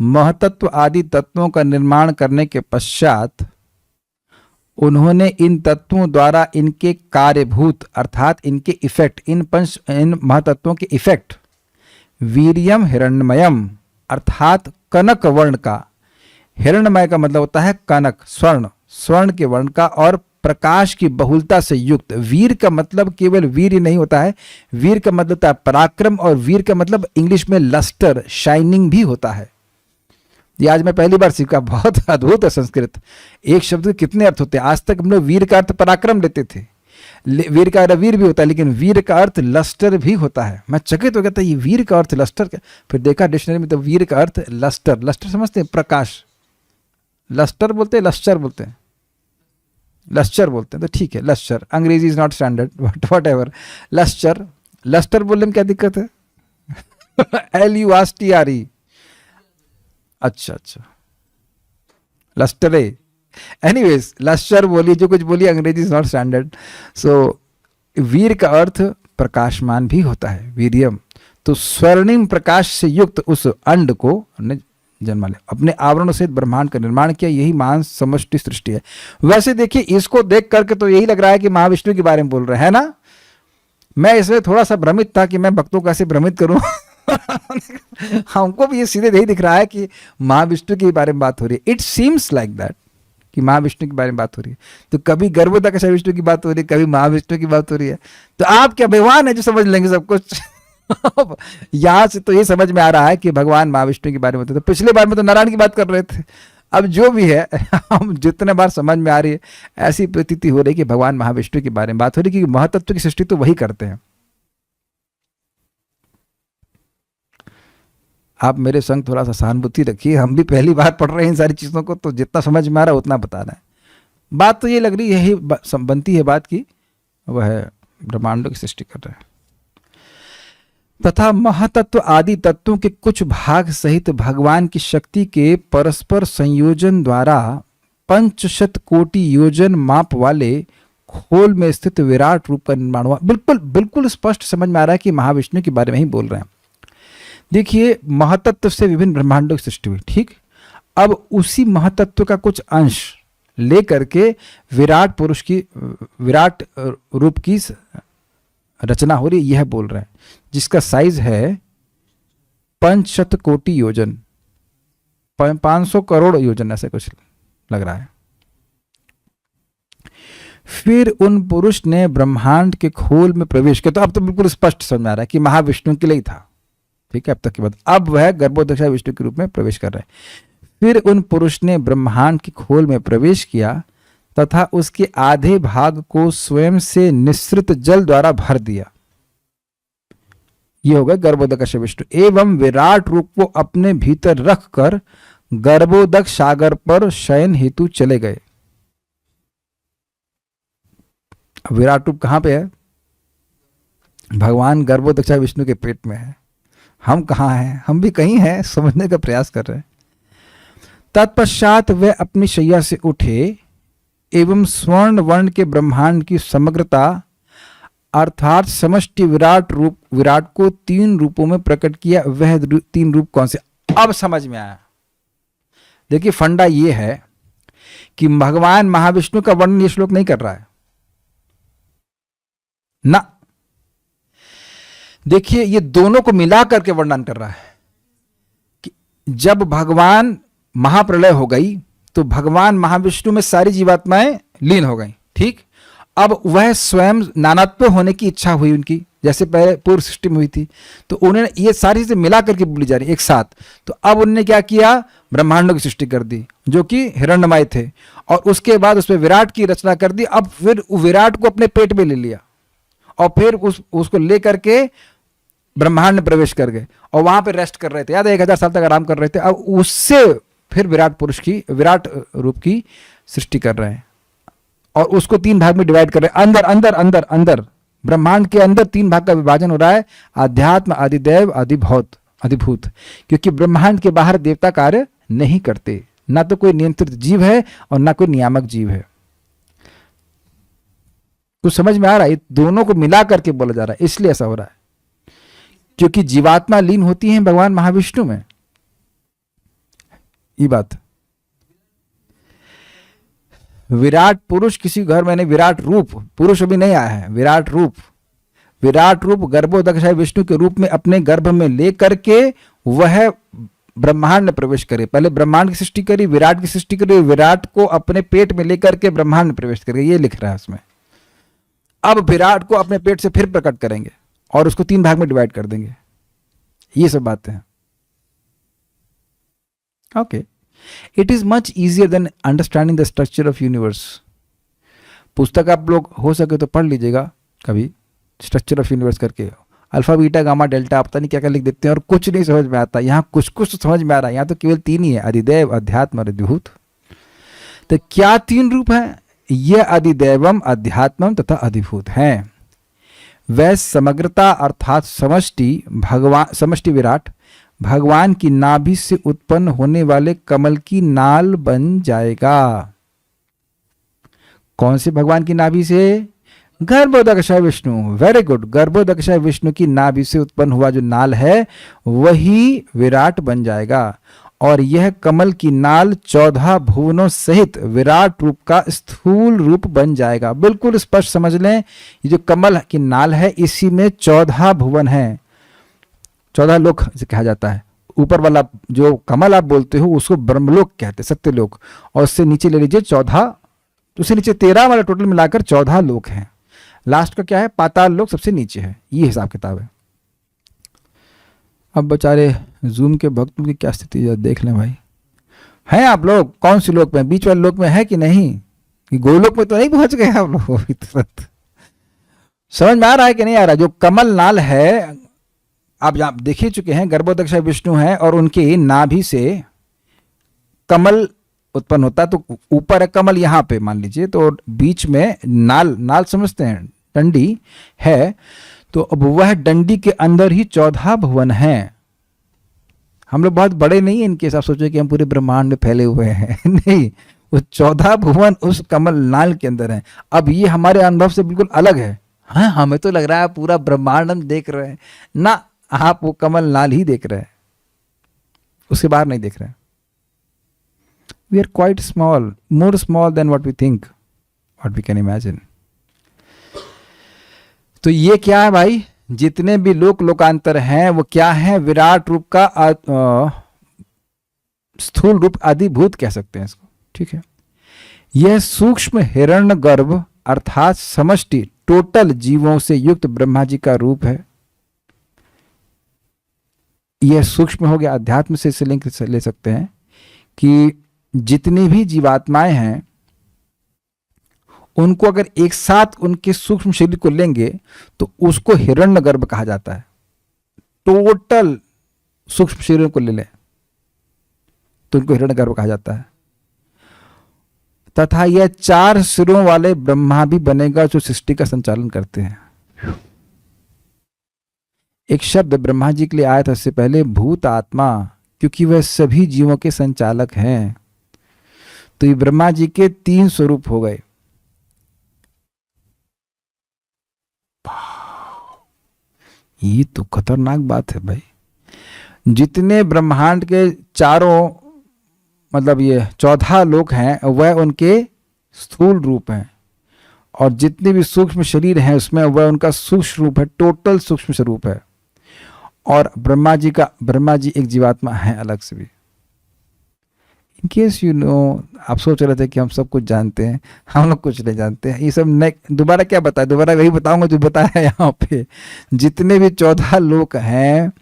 महतत्व आदि तत्वों का निर्माण करने के पश्चात उन्होंने इन तत्वों द्वारा इनके कार्यभूत अर्थात इनके इफेक्ट, इन महतत्वों के इफेक्ट वीर्यम हिरण्मयम अर्थात कनक वर्ण का, हिरण्मय का मतलब होता है कनक स्वर्ण, स्वर्ण के वर्ण का और प्रकाश की बहुलता से युक्त। वीर का मतलब केवल वीर नहीं होता है, वीर का मतलब होता है पराक्रम, और वीर का मतलब इंग्लिश में लस्टर शाइनिंग भी होता है। ये आज मैं पहली बार सीखा, बहुत अद्भुत है संस्कृत। एक शब्द के कितने अर्थ होते हैं। आज तक हम लोग वीर का अर्थ पराक्रम लेते थे, वीर का वीर भी होता है, लेकिन वीर का अर्थ लस्टर भी होता है। मैं चकित हो गया था ये वीर का अर्थ लस्टर का, फिर देखा डिक्शनरी में तो वीर का अर्थ लस्टर, लस्टर समझते हैं प्रकाश, लस्टर बोलते हैं लस्टर बोलते हैं, लस्टर बोलते हैं तो ठीक है लस्टर, अंग्रेजी is not standard but whatever, lustre, lustre बोलने में क्या दिक्कत है LUSTRE, अच्छा लस्टरे, एनीवेज लस्टर बोलिए जो कुछ बोलिए, अंग्रेजी इज नॉट स्टैंडर्ड। सो वीर का अर्थ प्रकाशमान भी होता है, वीर्यम। तो स्वर्णिम प्रकाश से युक्त उस अंड को हमने जन्मा लिया, अपने आवरणों से ब्रह्मांड का निर्माण किया, यही महान समष्टि सृष्टि है। वैसे देखिए इसको देख करके तो यही लग रहा है कि महाविष्णु के बारे में बोल रहे हैं ना। मैं इसमें थोड़ा सा भ्रमित था कि मैं भक्तों को ऐसे भ्रमित करूं हमको भी ये सीधे यही दिख रहा है कि महाविष्णु के बारे में बात हो रही है। इट सीम्स लाइक दैट कि महाविष्णु के बारे में बात हो रही है। तो कभी गर्भोदक विष्णु की बात हो रही है, कभी महाविष्णु की बात हो रही है। तो आप क्या भगवान है जो समझ लेंगे सब कुछ यहां से तो ये समझ में आ रहा है कि भगवान महाविष्णु के बारे में तो पिछले बार में तो नारायण की बात कर रहे थे। अब जो भी है हम जितने बार समझ में आ रही है ऐसी प्रतीति हो रही है कि भगवान महाविष्णु के बारे में बात हो रही है, क्योंकि महतत्व की सृष्टि तो वही करते हैं। आप मेरे संग थोड़ा सा सहानुभूति रखिए, हम भी पहली बार पढ़ रहे हैं इन सारी चीज़ों को, तो जितना समझ में आ रहा है उतना बता रहे हैं। बात तो ये लग रही है, यही बनती है बात की वह ब्रह्मांडों की सृष्टि कर रहे हैं। तथा महतत्व आदि तत्वों के कुछ भाग सहित भगवान की शक्ति के परस्पर संयोजन द्वारा 500 कोटि योजन माप वाले खोल में स्थित विराट रूप का निर्माण हुआ। बिल्कुल बिल्कुल स्पष्ट समझ में आ रहा है कि महाविष्णु के बारे में ही बोल रहे हैं। देखिए महतत्व से विभिन्न ब्रह्मांडों की सृष्टि हुई, ठीक। अब उसी महतत्व का कुछ अंश लेकर के विराट पुरुष की, विराट रूप की रचना हो रही है, यह बोल रहे हैं, जिसका साइज है 500 कोटि योजन, 500 करोड़ योजन ऐसे कुछ लग रहा है। फिर उन पुरुष ने ब्रह्मांड के खोल में प्रवेश किया। तो अब तो बिल्कुल स्पष्ट समझ में आ रहा है कि महाविष्णु के लिए ही था, ठीक है। अब तक की बात, अब वह गर्भोदक विष्णु के रूप में प्रवेश कर रहे हैं। फिर उन पुरुष ने ब्रह्मांड के खोल में प्रवेश किया तथा उसके आधे भाग को स्वयं से निःसृत जल द्वारा भर दिया। यह हो गया गर्भोदक विष्णु। एवं विराट रूप को अपने भीतर रखकर गर्भोदक सागर पर शयन हेतु चले गए। विराट रूप कहां पे है? भगवान गर्भोदक विष्णु के पेट में है। हम कहाँ हैं? हम भी कहीं हैं, समझने का प्रयास कर रहे हैं। तत्पश्चात वे अपनी शैया से उठे एवं स्वर्ण वर्ण के ब्रह्मांड की समग्रता अर्थात समष्टि विराट रूप, विराट को 3 रूपों में प्रकट किया। वह 3 रूप कौन से? अब समझ में आया। देखिए फंडा ये है कि भगवान महाविष्णु का वर्णन ये श्लोक नहीं कर रहा है ना। देखिए ये दोनों को मिला करके वर्णन कर रहा है कि जब भगवान महाप्रलय हो गई तो भगवान महाविष्णु में सारी जीवात्माएं लीन हो गई, ठीक। अब वह स्वयं नानात्व होने की इच्छा हुई उनकी, जैसे पहले पूर्व सृष्टि में हुई थी। तो उन्होंने ये सारी चीजें मिला करके बोली जा रही एक साथ। तो अब उन्होंने क्या किया? ब्रह्मांडों की सृष्टि कर दी जो कि हिरण्यमय थे, और उसके बाद उसमें विराट की रचना कर दी। अब फिर विराट को अपने पेट में ले लिया और फिर उसको लेकर के ब्रह्मांड में प्रवेश कर गए और वहां पे रेस्ट कर रहे थे, याद है 1000 साल तक आराम कर रहे थे। अब उससे फिर विराट पुरुष की, विराट रूप की सृष्टि कर रहे हैं और उसको 3 भाग में डिवाइड कर रहे हैं। अंदर अंदर अंदर अंदर ब्रह्मांड के अंदर 3 भाग का विभाजन हो रहा है, आध्यात्म, अधिदैव, अधिभौत, अधिभूत। क्योंकि ब्रह्मांड के बाहर देवता कार्य नहीं करते, ना तो कोई नियंत्रित जीव है और ना कोई नियामक जीव है। कुछ समझ में आ रहा है? दोनों को मिला करके बोला जा रहा है, इसलिए ऐसा हो रहा है क्योंकि जीवात्मा लीन होती है भगवान महाविष्णु में। ये बात, विराट पुरुष किसी घर में नहीं, विराट रूप, पुरुष अभी नहीं आया है, विराट रूप, विराट रूप गर्भोदकशाय विष्णु के रूप में अपने गर्भ में लेकर के वह ब्रह्मांड में प्रवेश करे। पहले ब्रह्मांड की सृष्टि करी, विराट की सृष्टि करी, विराट को अपने पेट में लेकर के ब्रह्मांड में प्रवेश करेंगे, ये लिख रहा है उसमें। अब विराट को अपने पेट से फिर प्रकट करेंगे और उसको 3 भाग में डिवाइड कर देंगे। ये सब बातें हैं। Okay, it is much easier than understanding the structure of universe. पुस्तक आप लोग हो सके तो पढ़ लीजिएगा कभी, स्ट्रक्चर ऑफ यूनिवर्स करके, अल्फा बीटा गामा डेल्टा पता नहीं क्या क्या लिख देते हैं और कुछ नहीं समझ में आता। यहाँ कुछ कुछ तो समझ में आ रहा है, यहाँ तो केवल 3 ही है, अधिदैव, अध्यात्म और अधिभूत। तो क्या 3 रूप हैं? ये अधिदैवम, अध्यात्मम तथा अधिभूत हैं। वह समग्रता अर्थात समष्टि भगवान, समष्टि विराट भगवान की नाभि से उत्पन्न होने वाले कमल की नाल बन जाएगा। कौन से भगवान की नाभि से? गर्भोदकशाय विष्णु। वेरी गुड, गर्भोदकशाय विष्णु की नाभि से उत्पन्न हुआ जो नाल है वही विराट बन जाएगा और यह कमल की नाल 14 भुवनों सहित विराट रूप का स्थूल रूप बन जाएगा। बिल्कुल स्पष्ट समझ लें, ये जो कमल की नाल है इसी में 14 भुवन है, 14 लोक जिसे कहा जाता है। ऊपर वाला जो कमल आप बोलते हो उसको ब्रह्मलोक कहते हैं, सत्यलोक, और उससे नीचे ले लीजिए 14, उससे नीचे 13 वाला टोटल मिलाकर 14 लोक हैं। लास्ट का क्या है? पाताल लोक सबसे नीचे है। ये हिसाब किताब है। अब बेचारे जूम के भक्तों की क्या स्थिति है देख लें भाई। हैं आप लोग कौन सी लोक में? बीच वाले लोक में है कि नहीं? कि गोलोक में तो नहीं पहुंच गए आप लोग अभी तुरंत? समझ में आ रहा है कि नहीं आ रहा? जो कमल नाल है आप जहाँ देख ही चुके हैं, गर्भोदकशाय विष्णु है और उनके नाभि से कमल उत्पन्न होता है। तो ऊपर है कमल, यहाँ पे मान लीजिए, तो बीच में नाल, नाल समझते हैं, डंडी है। तो अब वह डंडी के अंदर ही 14 भुवन हैं। हम लोग बहुत बड़े नहीं हैं इनके साथ, सोचे कि हम पूरे ब्रह्मांड में फैले हुए हैं नहीं, वो 14 भुवन उस कमल नाल के अंदर हैं। अब ये हमारे अनुभव से बिल्कुल अलग है। हाँ, हमें तो लग रहा है पूरा ब्रह्मांड हम देख रहे हैं ना, आप वो कमल नाल ही देख रहे हैं, उसके बाहर नहीं देख रहे हैं। We are quite small, more small than what we think, what we can imagine. तो ये क्या है भाई? जितने भी लोक लोकांतर हैं वो क्या है? विराट रूप का स्थूल रूप, अधिभूत कह सकते हैं इसको, ठीक है। यह सूक्ष्म हिरण्यगर्भ अर्थात समष्टि टोटल जीवों से युक्त ब्रह्मा जी का रूप है। यह सूक्ष्म हो गया, अध्यात्म से इसे लिंक ले सकते हैं कि जितनी भी जीवात्माएं हैं उनको अगर एक साथ उनके सूक्ष्म शरीर को लेंगे तो उसको हिरण्यगर्भ कहा जाता है। टोटल सूक्ष्म शरीरों को ले लें तो उनको हिरण्यगर्भ कहा जाता है। तथा यह 4 सिरों वाले ब्रह्मा भी बनेगा जो सृष्टि का संचालन करते हैं। एक शब्द ब्रह्मा जी के लिए आया था इससे पहले, भूत आत्मा, क्योंकि वह सभी जीवों के संचालक हैं। तो ये ब्रह्मा जी के 3 स्वरूप हो गए। ये तो खतरनाक बात है भाई। जितने ब्रह्मांड के चारों मतलब ये 14 लोक हैं वह उनके स्थूल रूप हैं और जितने भी सूक्ष्म शरीर हैं उसमें वह उनका सूक्ष्म रूप है, टोटल सूक्ष्म स्वरूप है। और ब्रह्मा जी एक जीवात्मा है अलग से भी। इन केस यू नो, आप सोच रहे थे कि हम सब कुछ जानते हैं, हम लोग कुछ नहीं जानते हैं। ये सब दोबारा क्या बताया? दोबारा वही बताऊंगा जो बताया यहाँ पे। जितने भी 14 लोक हैं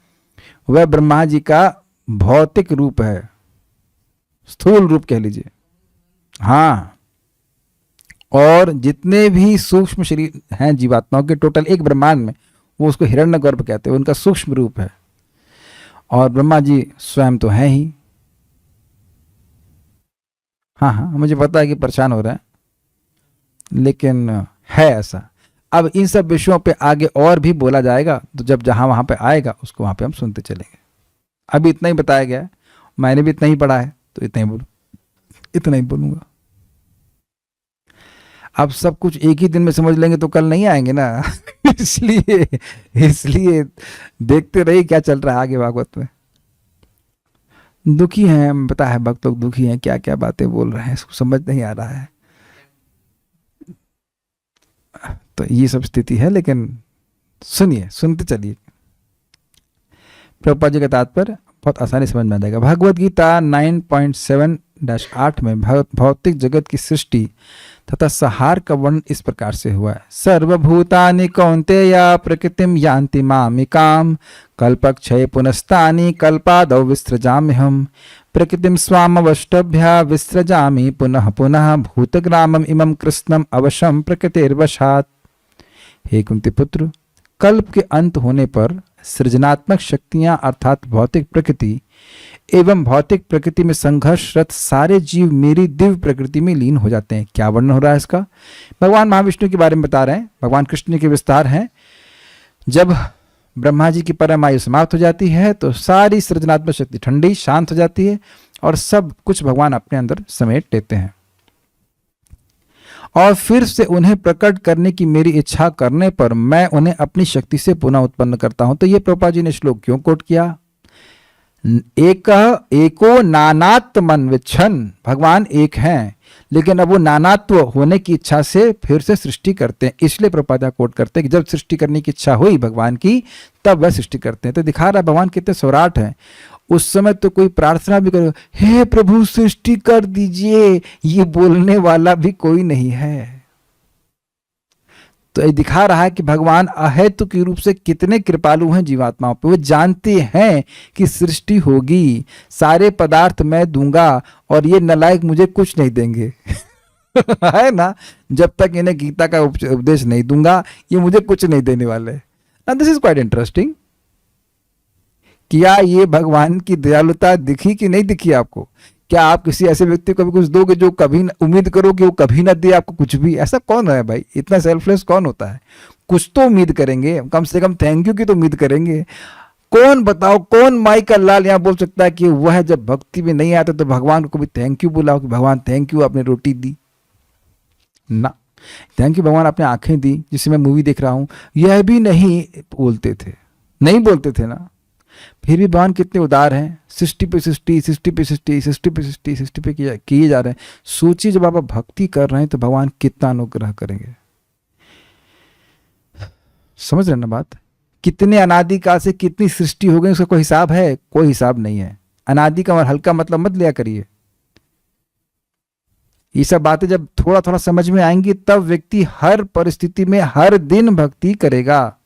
वह ब्रह्मा जी का भौतिक रूप है, स्थूल रूप कह लीजिए। हाँ, और जितने भी सूक्ष्म शरीर हैं जीवात्माओं के टोटल एक ब्रह्मांड में वो उसको हिरण्यगर्भ कहते हैं, उनका सूक्ष्म रूप है। और ब्रह्मा जी स्वयं तो हैं ही। हाँ हाँ, मुझे पता है कि परेशान हो रहा है, लेकिन है ऐसा। अब इन सब विषयों पे आगे और भी बोला जाएगा, तो जब जहाँ वहाँ पे आएगा उसको वहाँ पे हम सुनते चलेंगे। अभी इतना ही बताया गया है, मैंने भी इतना ही पढ़ा है, तो इतना ही बोलूँगा। अब सब कुछ एक ही दिन में समझ लेंगे तो कल नहीं आएंगे ना। इसलिए देखते रहिए क्या चल रहा है आगे भागवत में। दुखी हैं, पता है भक्त लोग दुखी हैं, क्या क्या बातें बोल रहे हैं, इसको समझ नहीं आ रहा है। तो ये सब स्थिति है, लेकिन सुनिए, सुनते चलिए। प्रभुपाद जी का तात्पर्य बहुत आसानी समझ में आ जाएगा। भगवद गीता 9.7-8 में भौतिक जगत की सृष्टि तथा संहार का वर्णन इस प्रकार से हुआ है। सर्वभूतानि कौन्तेय प्रकृतिम यान्ति मामिकाम कल्पक्षय पुनस्तानि कल्पादौ विसृजाम्यहम् प्रकृतिम स्वामवष्टभ्य विसृजामि पुनः पुनः भूतग्रामम इमं कृष्णम अवशम प्रकृतिर्वशात्। हे कुंती पुत्र, कल्प के अंत होने पर सृजनात्मक शक्तियां अर्थात भौतिक प्रकृति एवं भौतिक प्रकृति में संघर्षरत सारे जीव मेरी दिव्य प्रकृति में लीन हो जाते हैं। क्या वर्णन हो रहा है इसका? भगवान महाविष्णु के बारे में बता रहे हैं। भगवान कृष्ण के विस्तार हैं। जब ब्रह्मा जी की परम आयु समाप्त हो जाती है तो सारी सृजनात्मक शक्ति ठंडी शांत हो जाती है और सब कुछ भगवान अपने अंदर समेट लेते हैं। और फिर से उन्हें प्रकट करने की मेरी इच्छा करने पर मैं उन्हें अपनी शक्ति से पुनः उत्पन्न करता हूं। तो ये प्रभुपाद जी ने श्लोक क्यों कोट किया? एको नानात्मन्विच्छन्, भगवान एक हैं, लेकिन अब वो नानात्व होने की इच्छा से फिर से सृष्टि करते हैं। इसलिए प्रभुपाद कोट करते हैं कि जब सृष्टि करने की इच्छा हुई भगवान की, तब वह सृष्टि करते हैं। तो दिखा रहा है भगवान कितने सौराठ हैं। उस समय तो कोई प्रार्थना भी करो, हे प्रभु सृष्टि कर दीजिए, ये बोलने वाला भी कोई नहीं है। तो ये दिखा रहा है कि भगवान अहेतु के रूप से कितने कृपालु हैं जीवात्माओं पे। वो जानते हैं कि सृष्टि होगी, सारे पदार्थ मैं दूंगा और ये नलायक मुझे कुछ नहीं देंगे। है ना? जब तक इन्हें गीता का उपदेश नहीं दूंगा, ये मुझे कुछ नहीं देने वाले। ना दिस इज क्वाइट इंटरेस्टिंग। क्या ये भगवान की दयालुता दिखी कि नहीं दिखी आपको? क्या आप किसी ऐसे व्यक्ति को भी कुछ दोगे जो कभी उम्मीद करो कि वो कभी ना दे आपको कुछ भी? ऐसा कौन है भाई? इतना सेल्फलेस कौन होता है? कुछ तो उम्मीद करेंगे, कम से कम थैंक यू की तो उम्मीद करेंगे। कौन बताओ, कौन माई का लाल यहाँ बोल सकता है कि वह जब भक्ति में नहीं आता तो भगवान को कभी थैंक यू बुलाओ कि भगवान थैंक यू आपने रोटी दी ना, थैंक यू भगवान आपने आंखें दी जिससे मैं मूवी देख रहा हूं, यह भी नहीं बोलते थे। नहीं बोलते थे ना। फिर भी भगवान कितने उदार हैं। सृष्टि पे सृष्टि, सृष्टि पे सृष्टि, सृष्टि पे सृष्टि, सृष्टि पे किए जा रहे हैं। सोचिए जब आप भक्ति कर रहे हैं तो भगवान कितना अनुग्रह करेंगे। समझ रहे ना बात? कितने अनादिकाल से कितनी सृष्टि हो गई, उसका कोई हिसाब है? कोई हिसाब नहीं है। अनादि का हल्का मतलब मत लिया करिए। ये सब बातें जब थोड़ा थोड़ा समझ में आएंगी तब व्यक्ति हर परिस्थिति में हर दिन भक्ति करेगा।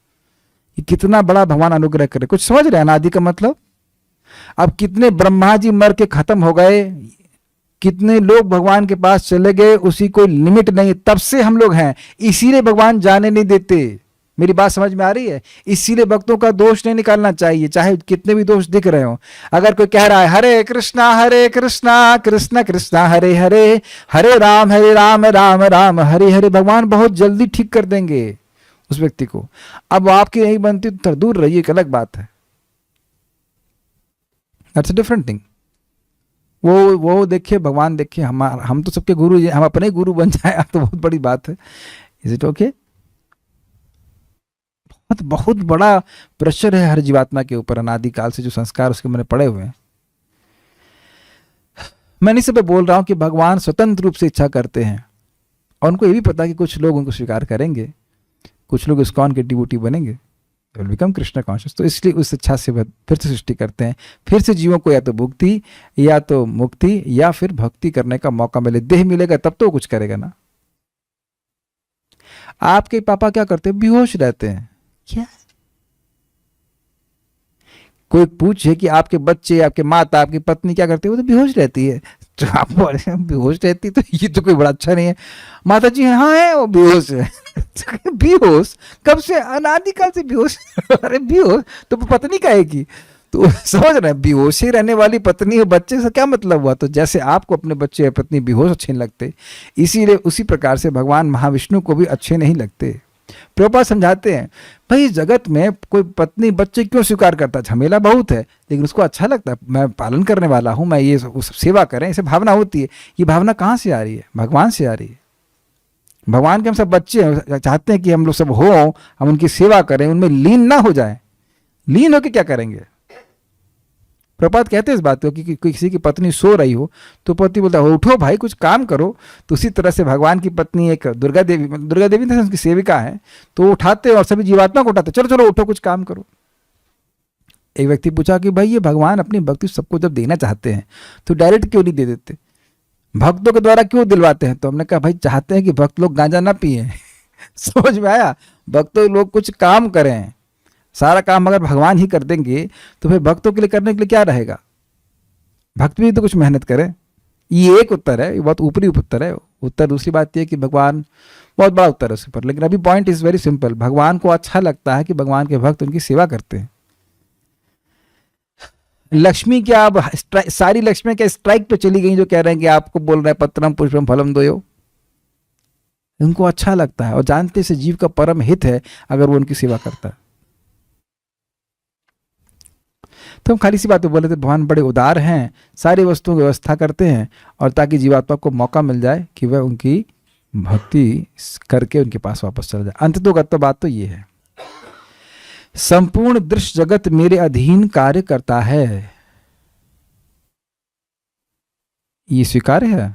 कितना बड़ा भगवान अनुग्रह करे। कुछ समझ रहे हैं अनादि का मतलब? अब कितने ब्रह्मा जी मर के खत्म हो गए, कितने लोग भगवान के पास चले गए, उसी कोई लिमिट नहीं। तब से हम लोग हैं, इसीलिए भगवान जाने नहीं देते। मेरी बात समझ में आ रही है? इसीलिए भक्तों का दोष नहीं निकालना चाहिए, चाहे कितने भी दोष दिख रहे हो। अगर कोई कह रहा है हरे कृष्णा कृष्ण कृष्णा हरे हरे, हरे राम राम राम हरे हरे, भगवान बहुत जल्दी ठीक कर देंगे उस व्यक्ति को। अब आपकी नहीं बनती तो दूर रहिए, एक अलग बात है। That's a different thing. वो देखिए, भगवान देखिए, हम तो सबके गुरु, हम अपने गुरु बन जाए तो बहुत बड़ी बात है। Is it okay? बहुत बड़ा प्रेशर है हर जीवात्मा के ऊपर, अनादिकाल से जो संस्कार उसके मैंने पड़े हुए हैं। मैं नहीं सब बोल रहा हूं कि भगवान स्वतंत्र रूप से इच्छा करते हैं और उनको ये भी पता कि कुछ लोग उनको स्वीकार करेंगे, कुछ लोग इस्कॉन के डिवोटी बनेंगे, विल बिकम कृष्ण कॉन्शियस। तो इसलिए उस इच्छा से फिर से सृष्टि करते हैं, फिर से जीवों को या तो भुक्ति या तो मुक्ति या फिर भक्ति करने का मौका मिले, देह मिलेगा तब तो कुछ करेगा ना। आपके पापा क्या करते हैं? बेहोश रहते हैं। क्या? कोई पूछे कि आपके बच्चे, आपके माता, आपकी पत्नी क्या करती है? वो तो बेहोश रहती है। तो आप बेहोश रहती तो ये तो कोई बड़ा अच्छा नहीं है। माता जी हाँ है, वो बेहोश है। बेहोश कब से? अनादिकाल से बेहोश। अरे बेहोश तो पत्नी काहेगी? तो समझ रहे हैं, बेहोशी रहने वाली पत्नी और बच्चे से क्या मतलब हुआ? तो जैसे आपको अपने बच्चे या पत्नी बेहोश अच्छे नहीं लगते, इसीलिए उसी प्रकार से भगवान महाविष्णु को भी अच्छे नहीं लगते। प्रभुपाद समझाते हैं, भाई इस जगत में कोई पत्नी बच्चे क्यों स्वीकार करता? झमेला बहुत है, लेकिन उसको अच्छा लगता है, मैं पालन करने वाला हूँ, मैं ये सेवा करें, इसे भावना होती है। ये भावना कहाँ से आ रही है? भगवान से आ रही है। भगवान के हम सब बच्चे हैं, चाहते हैं कि हम लोग सब हो, हम उनकी सेवा करें, उनमें लीन ना हो जाए। लीन होकर क्या करेंगे? प्रपात कहते हैं इस बात को कि किसी की पत्नी सो रही हो तो पति बोलता है उठो भाई कुछ काम करो। तो उसी तरह से भगवान की पत्नी एक दुर्गा देवी ने उसकी सेविका है, तो वो उठाते और सभी जीवात्मा को उठाते, चलो चलो उठो कुछ काम करो। एक व्यक्ति पूछा कि भाई ये भगवान अपनी भक्ति सबको जब देना चाहते हैं तो डायरेक्ट क्यों नहीं दे देते, भक्तों के द्वारा क्यों दिलवाते हैं? तो हमने कहा भाई चाहते हैं कि भक्त लोग गांजा ना पिए। समझ में आया? भक्तों लोग कुछ काम करें, सारा काम अगर भगवान ही कर देंगे तो फिर भक्तों के लिए करने के लिए क्या रहेगा? भक्त भी तो कुछ मेहनत करें। ये एक उत्तर है, ये बहुत ऊपरी उत्तर है। उत्तर दूसरी बात यह कि भगवान बहुत बड़ा उत्तर है उस पर, लेकिन अभी पॉइंट इज वेरी सिंपल। भगवान को अच्छा लगता है कि भगवान के भक्त उनकी सेवा करते हैं। लक्ष्मी क्या अब सारी लक्ष्मी क्या स्ट्राइक पे चली गई जो कह रहे हैं कि आपको बोल रहे हैं पत्रम पुष्पम फलम दोयो? उनको अच्छा लगता है और जानते से जीव का परम हित है अगर वो उनकी सेवा करता है। तो हम खाली सी बात बोले थे, भगवान बड़े उदार हैं, सारी वस्तुओं की व्यवस्था करते हैं और ताकि जीवात्मा को मौका मिल जाए कि वह उनकी भक्ति करके उनके पास वापस चला जाए। अंततोगत तो बात तो ये है, संपूर्ण दृश्य जगत मेरे अधीन कार्य करता है। ये स्वीकार्य है?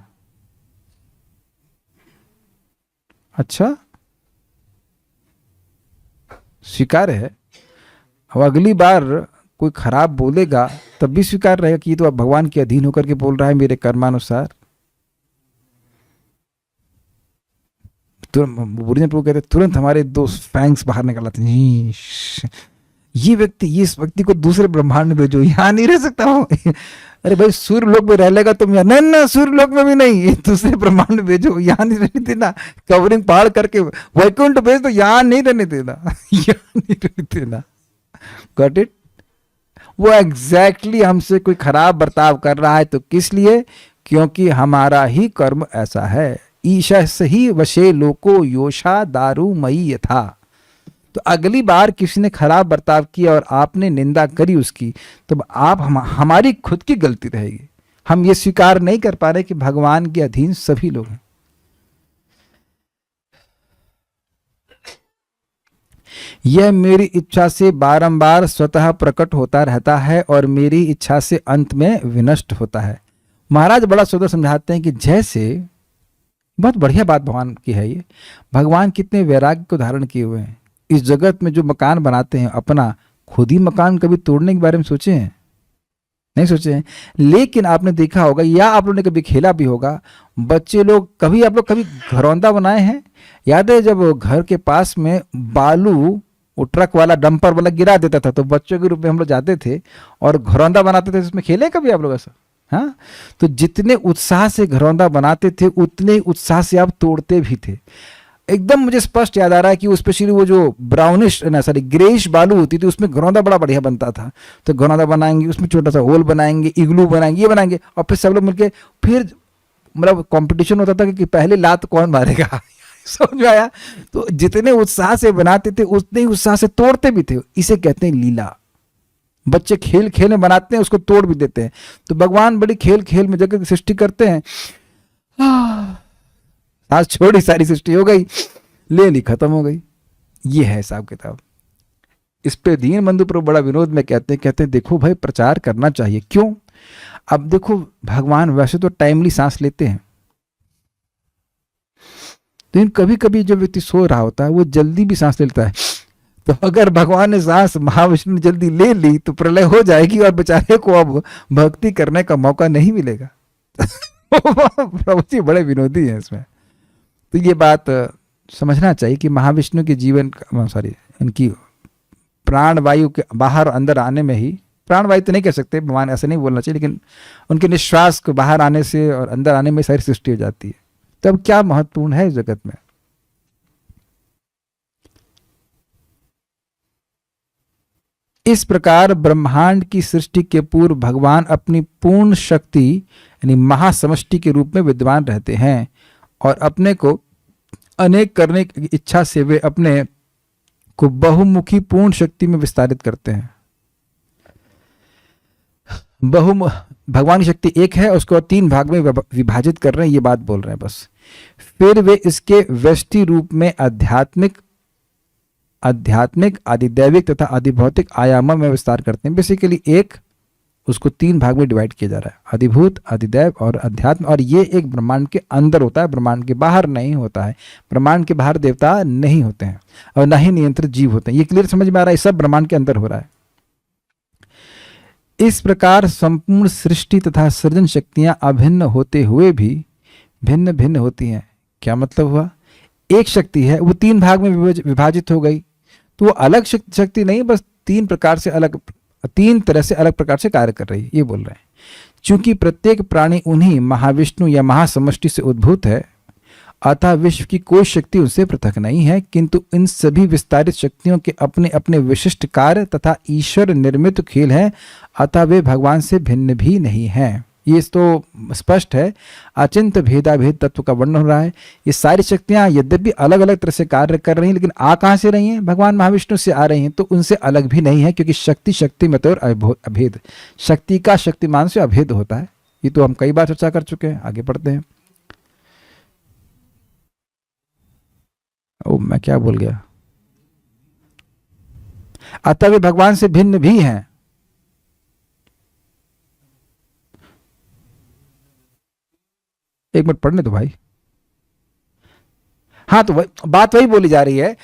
अच्छा स्वीकार्य है। अब अगली बार कोई खराब बोलेगा तब भी स्वीकार रहेगा कि ये तो अब भगवान के अधीन होकर के बोल रहा है मेरे कर्मानुसार। कहते तुरंत हमारे दो फैंग्स बाहर निकल आते, ये व्यक्ति इस व्यक्ति को दूसरे ब्रह्मांड में भेजो, यहाँ नहीं रह सकता हूँ। अरे भाई सूर्य लोक में रह लेगा तुम यहाँ? नहीं सूर्य लोक में भी नहीं, दूसरे ब्रह्मांड में भेजो, यहाँ नहीं रहने देना। कवरिंग पहाड़ करके वैकुंठ भेज दो, यहाँ नहीं रहने देना, यहाँ नहीं रहने देना। Got it? वो एग्जैक्टली हमसे कोई खराब बर्ताव कर रहा है तो किस लिए? क्योंकि हमारा ही कर्म ऐसा है। ईशा सही वशे लोको योषा दारू मई यथा। तो अगली बार किसी ने खराब बर्ताव किया और आपने निंदा करी उसकी, तो आप हमारी खुद की गलती रहेगी। हम ये स्वीकार नहीं कर पा रहे कि भगवान के अधीन सभी लोग हैं। यह मेरी इच्छा से बारंबार स्वतः प्रकट होता रहता है और मेरी इच्छा से अंत में विनष्ट होता है। महाराज बड़ा सुंदर समझाते हैं कि जैसे, बहुत बढ़िया बात भगवान की है ये, भगवान कितने वैराग्य को धारण किए हुए हैं। इस जगत में जो मकान बनाते हैं अपना, खुद ही मकान कभी तोड़ने के बारे में सोचे हैं? नहीं सोचे हैं। लेकिन आपने देखा होगा या आप लोगों ने कभी खेला भी होगा, बच्चे लोग आप लोग कभी घरौंदा बनाए हैं? याद है जब घर के पास में बालू वो ट्रक वाला डंपर वाला गिरा देता था तो बच्चों के रूप में हम लोग जाते थे और घरौंदा बनाते थे। उसमें खेले कभी आप लोग ऐसा? हाँ, तो जितने उत्साह से घरौंदा बनाते थे उतने उत्साह से आप तोड़ते भी थे। एकदम मुझे स्पष्ट याद आ रहा है कि स्पेशली वो जो ब्राउनिश ग्रेइश बालू होती थी उसमें घरौंदा बड़ा बढ़िया बनता था। तो घरौंदा बनाएंगे, उसमें छोटा सा होल बनाएंगे, इग्लू बनाएंगे, ये बनाएंगे और फिर सब लोग मिलके फिर मतलब कंपटीशन होता था कि पहले लात कौन मारेगा। समझ में आया? तो जितने उत्साह से बनाते थे उतने ही उत्साह से तोड़ते भी थे। इसे कहते हैं लीला। बच्चे खेल खेल में बनाते हैं, उसको तोड़ भी देते हैं। तो भगवान बड़ी खेल खेल में जगत की सृष्टि करते हैं। आज छोड़ी सारी सृष्टि हो गई, ले ली, खत्म हो गई। ये है हिसाब किताब। इस पे दीन बंधु प्रभु बड़ा विनोद में कहते हैं देखो भाई प्रचार करना चाहिए। क्यों? अब देखो भगवान वैसे तो टाइमली सांस लेते हैं, लेकिन कभी कभी जब व्यक्ति सो रहा होता है वो जल्दी भी सांस लेता है। तो अगर भगवान ने सांस महाविष्णु ने जल्दी ले ली तो प्रलय हो जाएगी और बेचारे को अब भक्ति करने का मौका नहीं मिलेगा। प्रभु जी बड़े विनोदी हैं इसमें। तो ये बात समझना चाहिए कि महाविष्णु के जीवन इनकी प्राणवायु के बाहर अंदर आने में ही, प्राणवायु तो नहीं कह सकते, भगवान ऐसा नहीं बोलना चाहिए, लेकिन उनके निश्वास को बाहर आने से और अंदर आने में सारी सृष्टि हो जाती है। तब क्या महत्वपूर्ण है इस जगत में? इस प्रकार ब्रह्मांड की सृष्टि के पूर्व भगवान अपनी पूर्ण शक्ति यानी महासमष्टि के रूप में विद्यमान रहते हैं और अपने को अनेक करने की इच्छा से वे अपने को बहुमुखी पूर्ण शक्ति में विस्तारित करते हैं। भगवान की शक्ति एक है, उसको 3 भाग में विभाजित कर रहे हैं, ये बात बोल रहे हैं बस। फिर वे इसके व्यष्टि रूप में आध्यात्मिक, आदिदैविक तथा आदिभौतिक आयामों में विस्तार करते हैं। बेसिकली एक उसको 3 भाग में डिवाइड किया जा रहा है, आदिभूत, आदिदैव और अध्यात्म। और ये एक ब्रह्मांड के अंदर होता है, ब्रह्मांड के बाहर नहीं होता है। ब्रह्मांड के बाहर देवता नहीं होते हैं और ना ही नियंत्रित जीव होते हैं। ये क्लियर समझ में आ रहा है? सब ब्रह्मांड के अंदर हो रहा है। इस प्रकार संपूर्ण सृष्टि तथा सृजन शक्तियां अभिन्न होते हुए भी भिन्न भिन्न होती हैं। क्या मतलब हुआ? एक शक्ति है, वो 3 भाग में विभाजित हो गई, तो वो अलग शक्ति नहीं, बस 3 तरह से अलग प्रकार से कार्य कर रही है, ये बोल रहे हैं। चूंकि प्रत्येक प्राणी उन्हीं महाविष्णु या महासमष्टि से उद्भूत है, अतः विश्व की कोई शक्ति उनसे पृथक नहीं है, किंतु इन सभी विस्तारित शक्तियों के अपने अपने विशिष्ट कार्य तथा ईश्वर निर्मित खेल हैं, अतः वे भगवान से भिन्न भी नहीं हैं। ये तो स्पष्ट है। अचिंत भेदाभेद तत्व का वर्णन हो रहा है। ये सारी शक्तियां यद्यपि अलग अलग तरह से कार्य कर रही हैं, लेकिन आ कहां से रही हैं? भगवान महाविष्णु से आ रही हैं, तो उनसे अलग भी नहीं है, क्योंकि शक्ति में तो अभेद, शक्ति का शक्तिमान से अभेद होता है। ये तो हम कई बार चर्चा कर चुके हैं। आगे पढ़ते हैं। ओ, मैं क्या बोल गया? अतः वे भगवान से भिन्न भी हैं। एक मिनट पढ़ने दो भाई। हाँ, तो बात वही बोली जा रही है।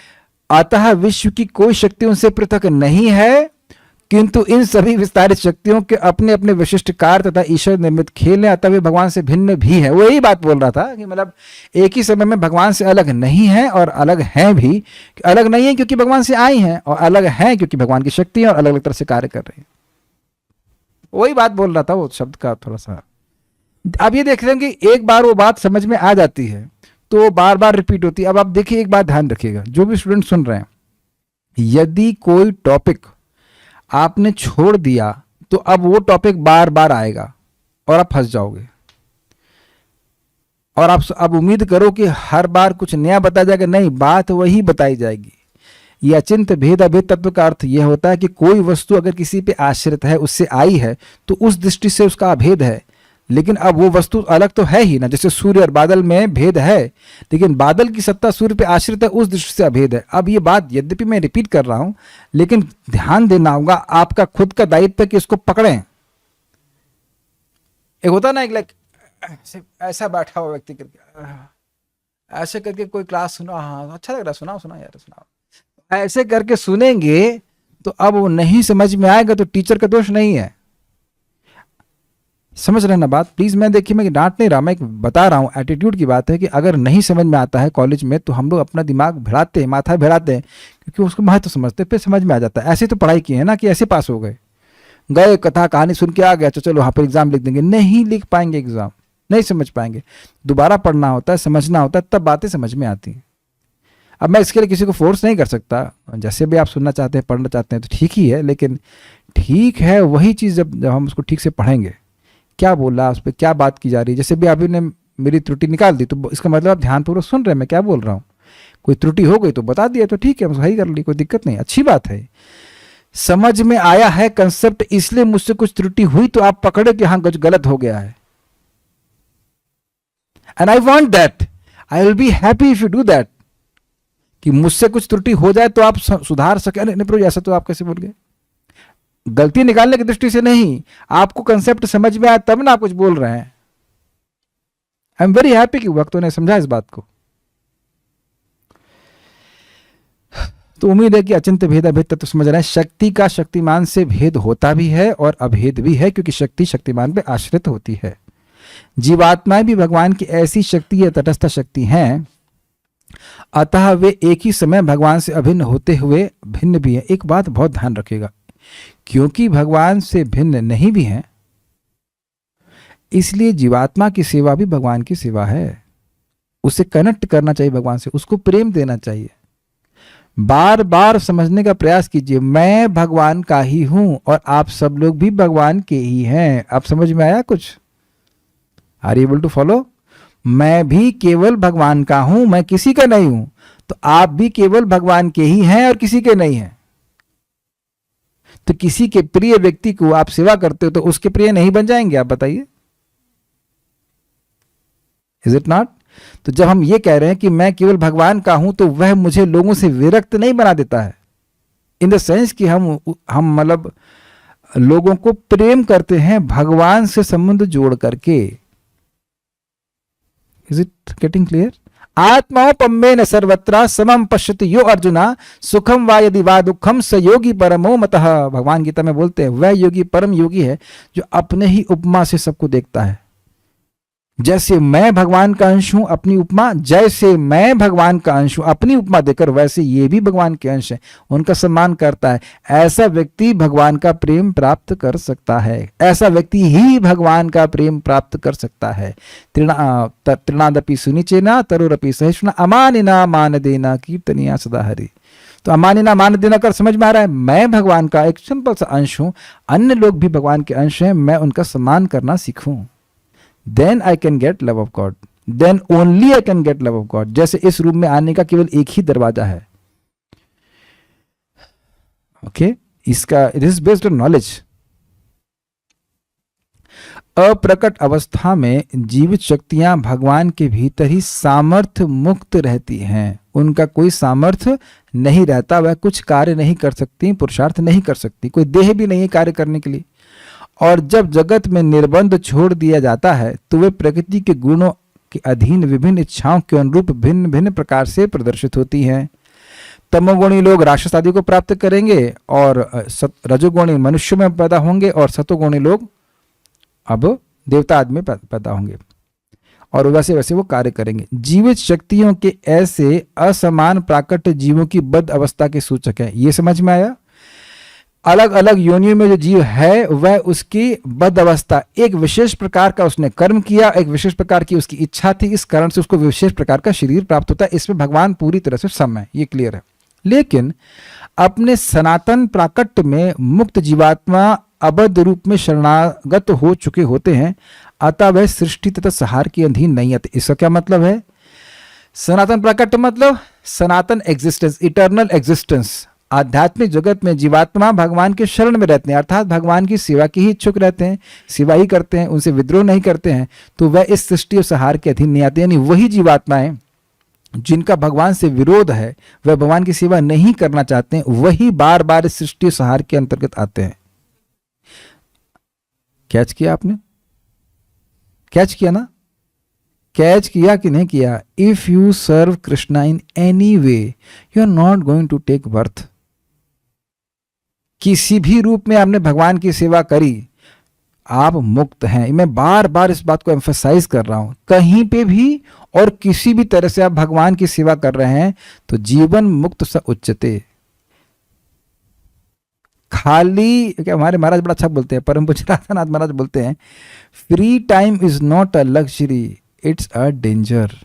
अतः विश्व की कोई शक्ति उनसे पृथक नहीं है, किंतु इन सभी विस्तारित शक्तियों के अपने अपने विशिष्ट कार्य तथा ईश्वर निर्मित खेल हैं, अतः वे भगवान से भिन्न भी है। वही बात बोल रहा था कि मतलब एक ही समय में भगवान से अलग नहीं है और अलग हैं भी। अलग नहीं है क्योंकि भगवान से आई हैं, और अलग हैं क्योंकि भगवान की शक्ति है और अलग अलग तरह से कार्य कर रही है। वही बात बोल रहा था, वो शब्द का थोड़ा सा। अब ये देख रहे हैं कि एक बार वो बात समझ में आ जाती है तो बार बार रिपीट होती है। अब आप देखिए, एक बात ध्यान रखिएगा, जो भी स्टूडेंट सुन रहे हैं, यदि कोई टॉपिक आपने छोड़ दिया तो अब वो टॉपिक बार बार आएगा और आप फंस जाओगे, और आप अब उम्मीद करो कि हर बार कुछ नया बताया जाएगा। नहीं, बात वही बताई जाएगी। यह अचिंत भेद अभेद तत्व का अर्थ यह होता है कि कोई वस्तु अगर किसी पे आश्रित है, उससे आई है, तो उस दृष्टि से उसका अभेद है, लेकिन अब वो वस्तु अलग तो है ही ना। जैसे सूर्य और बादल में भेद है, लेकिन बादल की सत्ता सूर्य पे आश्रित है, उस दृष्टि से अभेद है। अब ये बात यद्यपि मैं रिपीट कर रहा हूं, लेकिन ध्यान देना होगा, आपका खुद का दायित्व है कि इसको पकड़ें। एक होता ना, एक लाइक ऐसा बैठा हुआ व्यक्ति करके ऐसे करके कोई क्लास सुना, हाँ अच्छा लग रहा, सुनाओ यार सुनाओ, ऐसे करके सुनेंगे तो अब वो नहीं समझ में आएगा, तो टीचर का दोष नहीं है। समझ रहे ना बात? प्लीज, मैं देखिए, मैं डांट नहीं रहा, मैं बता रहा हूँ, एटीट्यूड की बात है कि अगर नहीं समझ में आता है कॉलेज में, तो हम लोग अपना दिमाग भिड़ाते हैं, माथा भिड़ाते हैं, क्योंकि उसको महत्व समझते हैं, फिर समझ में आ जाता है। ऐसे तो पढ़ाई की है ना कि ऐसे पास हो गए कथा कहानी सुन के आ गया, तो चलो वहाँ पर एग्जाम लिख देंगे। नहीं लिख पाएंगे एग्जाम, नहीं समझ पाएंगे। दोबारा पढ़ना होता है, समझना होता है, तब बातें समझ में आती हैं। अब मैं इसके लिए किसी को फोर्स नहीं कर सकता। जैसे भी आप सुनना चाहते हैं, पढ़ना चाहते हैं, तो ठीक ही है, लेकिन ठीक है वही चीज़ जब हम उसको ठीक से पढ़ेंगे, क्या बोल रहा है, उस पर क्या बात की जा रही है। जैसे भी अभी ने मेरी त्रुटि निकाल दी, तो इसका मतलब आप ध्यानपूर्वक सुन रहे हैं मैं क्या बोल रहा हूँ। कोई त्रुटि हो गई तो बता दिया, तो ठीक है, हम सही कर ली, कोई दिक्कत नहीं, अच्छी बात है। समझ में आया है कंसेप्ट, इसलिए मुझसे कुछ त्रुटि हुई तो आप पकड़े कि हाँ कुछ गलत हो गया है। And I want that, I will be happy if you do that, कि मुझसे कुछ त्रुटि हो जाए तो आप सुधार सके। नहीं प्रभु, ऐसा तो आप कैसे बोल गए? गलती निकालने की दृष्टि से नहीं, आपको कंसेप्ट समझ में आया तब ना आप कुछ बोल रहे हैं। आई एम वेरी हैप्पी कि वक्तों ने समझा इस बात को। तो उम्मीद है कि अचिंत्य भेद अभेद तत्व समझ रहे हैं। शक्ति का शक्तिमान से भेद होता भी है और अभेद भी है, क्योंकि शक्ति शक्तिमान पे आश्रित होती है। जीवात्माएं भी भगवान की ऐसी शक्ति या तटस्थ शक्ति हैं, अतः वे एक ही समय भगवान से अभिन्न होते हुए भिन्न भी हैं। एक बात बहुत ध्यान रखिएगा, क्योंकि भगवान से भिन्न नहीं भी हैं, इसलिए जीवात्मा की सेवा भी भगवान की सेवा है। उसे कनेक्ट करना चाहिए भगवान से, उसको प्रेम देना चाहिए। बार बार समझने का प्रयास कीजिए, मैं भगवान का ही हूं और आप सब लोग भी भगवान के ही हैं। आप समझ में आया कुछ? Are you able to follow? मैं भी केवल भगवान का हूं, मैं किसी का नहीं हूं। तो आप भी केवल भगवान के ही हैं और किसी के नहीं हैं। तो किसी के प्रिय व्यक्ति को आप सेवा करते हो तो उसके प्रिय नहीं बन जाएंगे? आप बताइए, इज इट नॉट? तो जब हम ये कह रहे हैं कि मैं केवल भगवान का हूं, तो वह मुझे लोगों से विरक्त नहीं बना देता है, इन द सेंस कि हम मतलब लोगों को प्रेम करते हैं भगवान से संबंध जोड़ करके। Is it getting clear? आत्मौपम्येन सर्वत्र समम पश्यति यो अर्जुना सुखम वा यदि वा दुखम स योगी परमो मतः। भगवान गीता में बोलते हैं वह योगी परम योगी है जो अपने ही उपमा से सबको देखता है। जैसे मैं भगवान का अंश हूं, अपनी उपमा, जैसे मैं भगवान का अंश हूं अपनी उपमा देकर, वैसे ये भी भगवान के अंश है, उनका सम्मान करता है। ऐसा व्यक्ति भगवान का प्रेम प्राप्त कर सकता है, ऐसा व्यक्ति ही भगवान का प्रेम प्राप्त कर सकता है। तृणादपि सुनिचेना तरुरपि सहिष्णुना अमानिना मान देना कीर्तनिया सदा हरि। तो अमानिना मान देना कर समझ में आ रहा है? मैं भगवान का एक सिंपल सा अंश हूं, अन्य लोग भी भगवान के अंश हैं, मैं उनका सम्मान करना सीखूं। Then I can get love of God. Then only I can get love of God. जैसे इस रूम में आने का केवल एक ही दरवाजा है। ओके, इसका it is based on knowledge. अप्रकट अवस्था में जीवित शक्तियां भगवान के भीतर ही सामर्थ्य मुक्त रहती हैं, उनका कोई सामर्थ्य नहीं रहता, वह कुछ कार्य नहीं कर सकती, पुरुषार्थ नहीं कर सकती, कोई देह भी नहीं है कार्य करने के लिए। और जब जगत में निर्बंध छोड़ दिया जाता है तो वे प्रकृति के गुणों के अधीन विभिन्न इच्छाओं के अनुरूप भिन्न भिन्न प्रकार से प्रदर्शित होती हैं। तमोगुणी लोग राक्षस आदि को प्राप्त करेंगे और रजोगुणी मनुष्य में पैदा होंगे और सतोगुणी लोग अब देवता आदि में पैदा होंगे और वैसे वैसे वो कार्य करेंगे। जीवित शक्तियों के ऐसे असमान प्राकट्य जीवों की बद्ध अवस्था के सूचक है। ये समझ में आया? अलग अलग योनियों में जो जीव है वह उसकी बद्ध अवस्था, एक विशेष प्रकार का उसने कर्म किया, एक विशेष प्रकार की उसकी इच्छा थी, इस कारण से उसको विशेष प्रकार का शरीर प्राप्त होता है। इसमें भगवान पूरी तरह से सम है, ये क्लियर है। लेकिन अपने सनातन प्राकट्य में मुक्त जीवात्मा अबद्ध रूप में शरणागत हो चुके होते हैं, अतः वह सृष्टि तथा संहार के अधीन नहीं आते। इसका क्या मतलब है? सनातन प्राकट्य मतलब सनातन एग्जिस्टेंस, इटर्नल एग्जिस्टेंस। आध्यात्मिक जगत में जीवात्मा भगवान के शरण में रहते हैं, अर्थात भगवान की सेवा के ही इच्छुक रहते हैं, सेवा ही करते हैं, उनसे विद्रोह नहीं करते हैं, तो वह इस सृष्टि और संहार के अधीन नहीं आते। यानी वही जीवात्माएं जिनका भगवान से विरोध है, वह भगवान की सेवा नहीं करना चाहते हैं, वही बार बार इस सृष्टि और संहार के अंतर्गत आते हैं। कैच किया आपने? कैच किया ना? कैच किया कि नहीं किया? If you serve Krishna in any way you are not going to take birth. किसी भी रूप में आपने भगवान की सेवा करी, आप मुक्त हैं। मैं बार बार इस बात को एम्फसाइज कर रहा हूं, कहीं पे भी और किसी भी तरह से आप भगवान की सेवा कर रहे हैं तो जीवन मुक्त स उच्चते। खाली क्या हमारे महाराज बड़ा अच्छा बोलते हैं, परम पूज्य राधानाथ महाराज बोलते हैं, free time is not a luxury, it's a danger.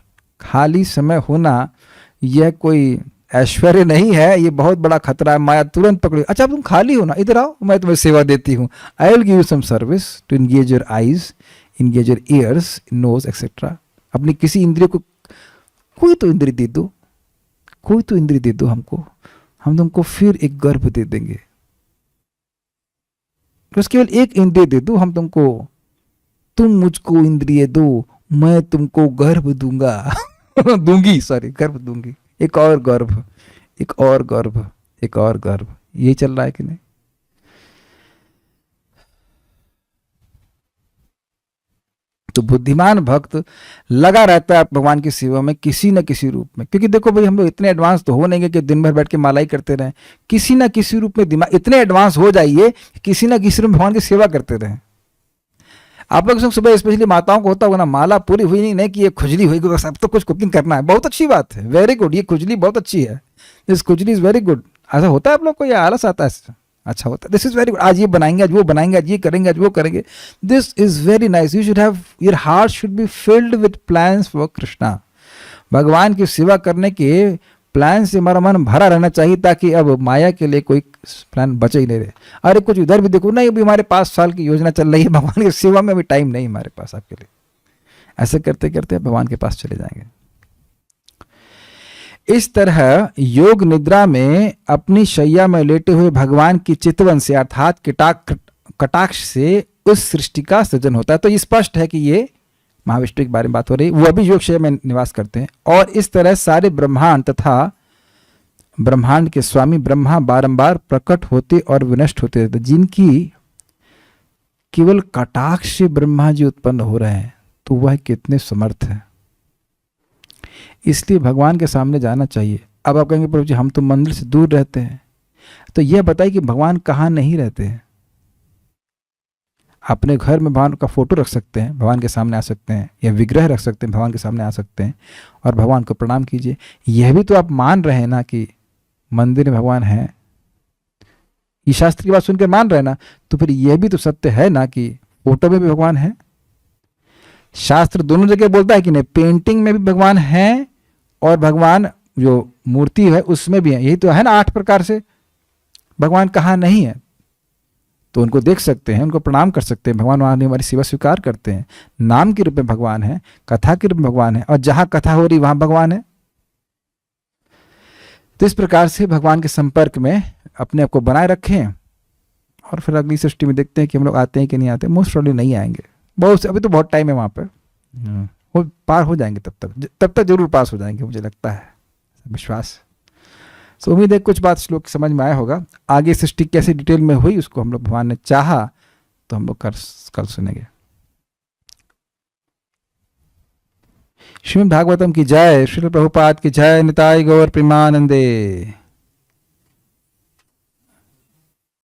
खाली समय होना यह कोई ऐश्वर्य नहीं है, ये बहुत बड़ा खतरा है। माया तुरंत पकड़ो, अच्छा तुम खाली हो ना, इधर आओ, मैं तुम्हें सेवा देती हूँ। I will give you some service to engage your eyes, engage your ears, nose etcetera. अपनी किसी इंद्रिय को, कोई तो इंद्रिय दे दो, कोई तो इंद्रिय दे दो हमको, हम तुमको फिर एक गर्भ दे देंगे। बस केवल एक इंद्रिय दे दो हम तुमको, तुम मुझको इंद्रिय दो, मैं तुमको गर्भ दूंगा दूंगी, सॉरी गर्भ दूंगी, एक और गर्भ, एक और गर्भ, एक और गर्भ। ये चल रहा है कि नहीं? तो बुद्धिमान भक्त लगा रहता है भगवान की सेवा में किसी न किसी रूप में। क्योंकि देखो भाई, हम लोग इतने एडवांस तो हो नहीं गए कि दिन भर बैठ के मालाई करते रहें। किसी न किसी रूप में दिमाग इतने एडवांस हो जाइए किसी न किसी रूप में भगवान की सेवा करते रहें। आप लोग सुबह स्पेशली माताओं को होता होगा ना, माला पूरी हुई नहीं कि ये खुजली हुई, सब तो कुछ कुकिंग करना है, बहुत अच्छी बात है, वेरी गुड, ये खुजली बहुत अच्छी है, दिस खुजली इज वेरी गुड। ऐसा होता है आप लोग को, या आलस आता है? अच्छा होता है, दिस इज वेरी गुड, आज ये बनाएंगे, आज वो बनाएंगे, आज ये करेंगे, आज वो करेंगे, this is very nice. You should have, your heart should be filled with plans for Krishna. भगवान की सेवा करने के प्लान से हमारा मन भरा रहना चाहिए, ताकि अब माया के लिए कोई प्लान बचे ही नहीं रहे। अरे कुछ इधर भी देखो, नहीं अभी हमारे 5 साल की योजना चल रही है, भगवान की सेवा में अभी टाइम नहीं हमारे पास आपके लिए। ऐसे करते करते भगवान के पास चले जाएंगे। इस तरह योग निद्रा में अपनी शैया में लेटे हुए भगवान की चितवन से अर्थात कटाक्ष से उस सृष्टि का सृजन होता है। तो ये स्पष्ट है कि ये महाविष्णु के बारे में बात हो रही, वो भी योग शैया में निवास करते हैं। और इस तरह सारे ब्रह्मांड तथा ब्रह्मांड के स्वामी ब्रह्मा बारंबार प्रकट होते और विनष्ट होते रहते, जिनकी केवल कटाक्ष से ब्रह्मा जी उत्पन्न हो रहे हैं, तो वह कितने समर्थ है। इसलिए भगवान के सामने जाना चाहिए। अब आप कहेंगे प्रभु जी हम तो मंदिर से दूर रहते हैं, तो यह बताइए कि भगवान कहाँ नहीं रहते हैं। अपने घर में भगवान का फोटो रख सकते हैं, भगवान के सामने आ सकते हैं, या विग्रह रख सकते हैं, भगवान के सामने आ सकते हैं और भगवान को प्रणाम कीजिए। यह भी तो आप मान रहे हैं ना कि मंदिर में भगवान है, ये शास्त्र की बात सुनकर मान रहे हैं ना, तो फिर यह भी तो सत्य है ना कि फोटो में भी भगवान है। शास्त्र दोनों जगह बोलता है कि नहीं, पेंटिंग में भी भगवान है और भगवान जो मूर्ति है उसमें भी है। यही तो है ना 8 प्रकार से भगवान कहाँ नहीं है, तो उनको देख सकते हैं, उनको प्रणाम कर सकते हैं। भगवान वहाँ हमारी सेवा स्वीकार करते हैं। नाम के रूप में भगवान है, कथा के रूप में भगवान है, और जहाँ कथा हो रही वहाँ भगवान है। तो इस प्रकार से भगवान के संपर्क में अपने आप को बनाए रखें, और फिर अगली सृष्टि में देखते हैं कि हम लोग आते हैं कि नहीं आते। मोस्ट प्रोबेबली नहीं आएंगे, बहुत अभी तो बहुत टाइम है वहाँ पर, वो पार हो जाएंगे, तब तक जरूर पास हो जाएंगे, मुझे लगता है, विश्वास। तो उम्मीद है कुछ बात श्लोक समझ में आया होगा। आगे सृष्टि कैसे डिटेल में हुई उसको हम लोग भगवान ने चाहा तो हम लोग कल सुनेंगे। श्रीमद् भागवतम की जय, श्रील प्रभुपाद की जय, निताय गौर प्रेमानंदे।